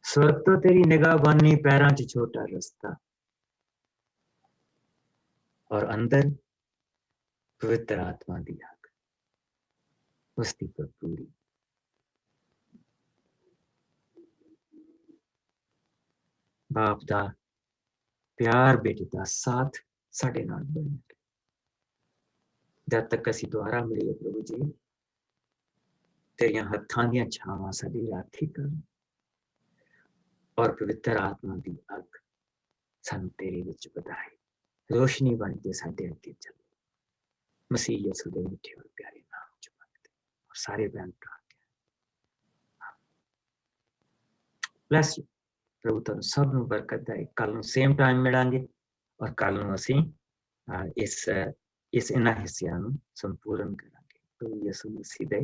स्वर्ग तो तेरी निगाहबानी पैरां च छोटा रस्ता और अंदर पवित्र आत्मा दी आग उसकी भरपूरी। बाप दा प्यार बेटे दा साथ साडे नाल बने जब तक असीं दोबारा मिलीए प्रभु जी तेरियां हत्थां दियां छावां साडी राखी कर और पवित्र आत्मा दी अग सानूं तेरे विच ਵਧਾਏ, रोशनी बन के साडे अगे चले। मसीह यीशु दे मिठे और प्यारे नाम च मंगदे और सारे बहन भरा ब्लेस यू। प्रभु तुहानूं सब नूं बरकत दे। कल नूं सेम टाइम मिलांगे और कल नूं असीं इस इन्हां हिस्सिਆਂ ਨੂੰ ਸੰਪੂਰਨ ਕਰਾਂਗੇ। ਪ੍ਰਭੂ ਯਿਸੂ ਮਸੀਹ ਦੇ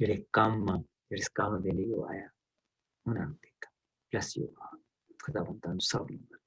ਜਿਹੜੇ ਕੰਮ ਜਿਸ ਕੰਮ ਦੇ ਲਈ ਉਹ ਆਇਆ ਉਹਨਾਂ ਨੂੰ ਦੇਖਾਂ। Bless you. ਖੁਦਾਵੰਦ ਤੁਹਾਨੂੰ ਸਭ ਨੂੰ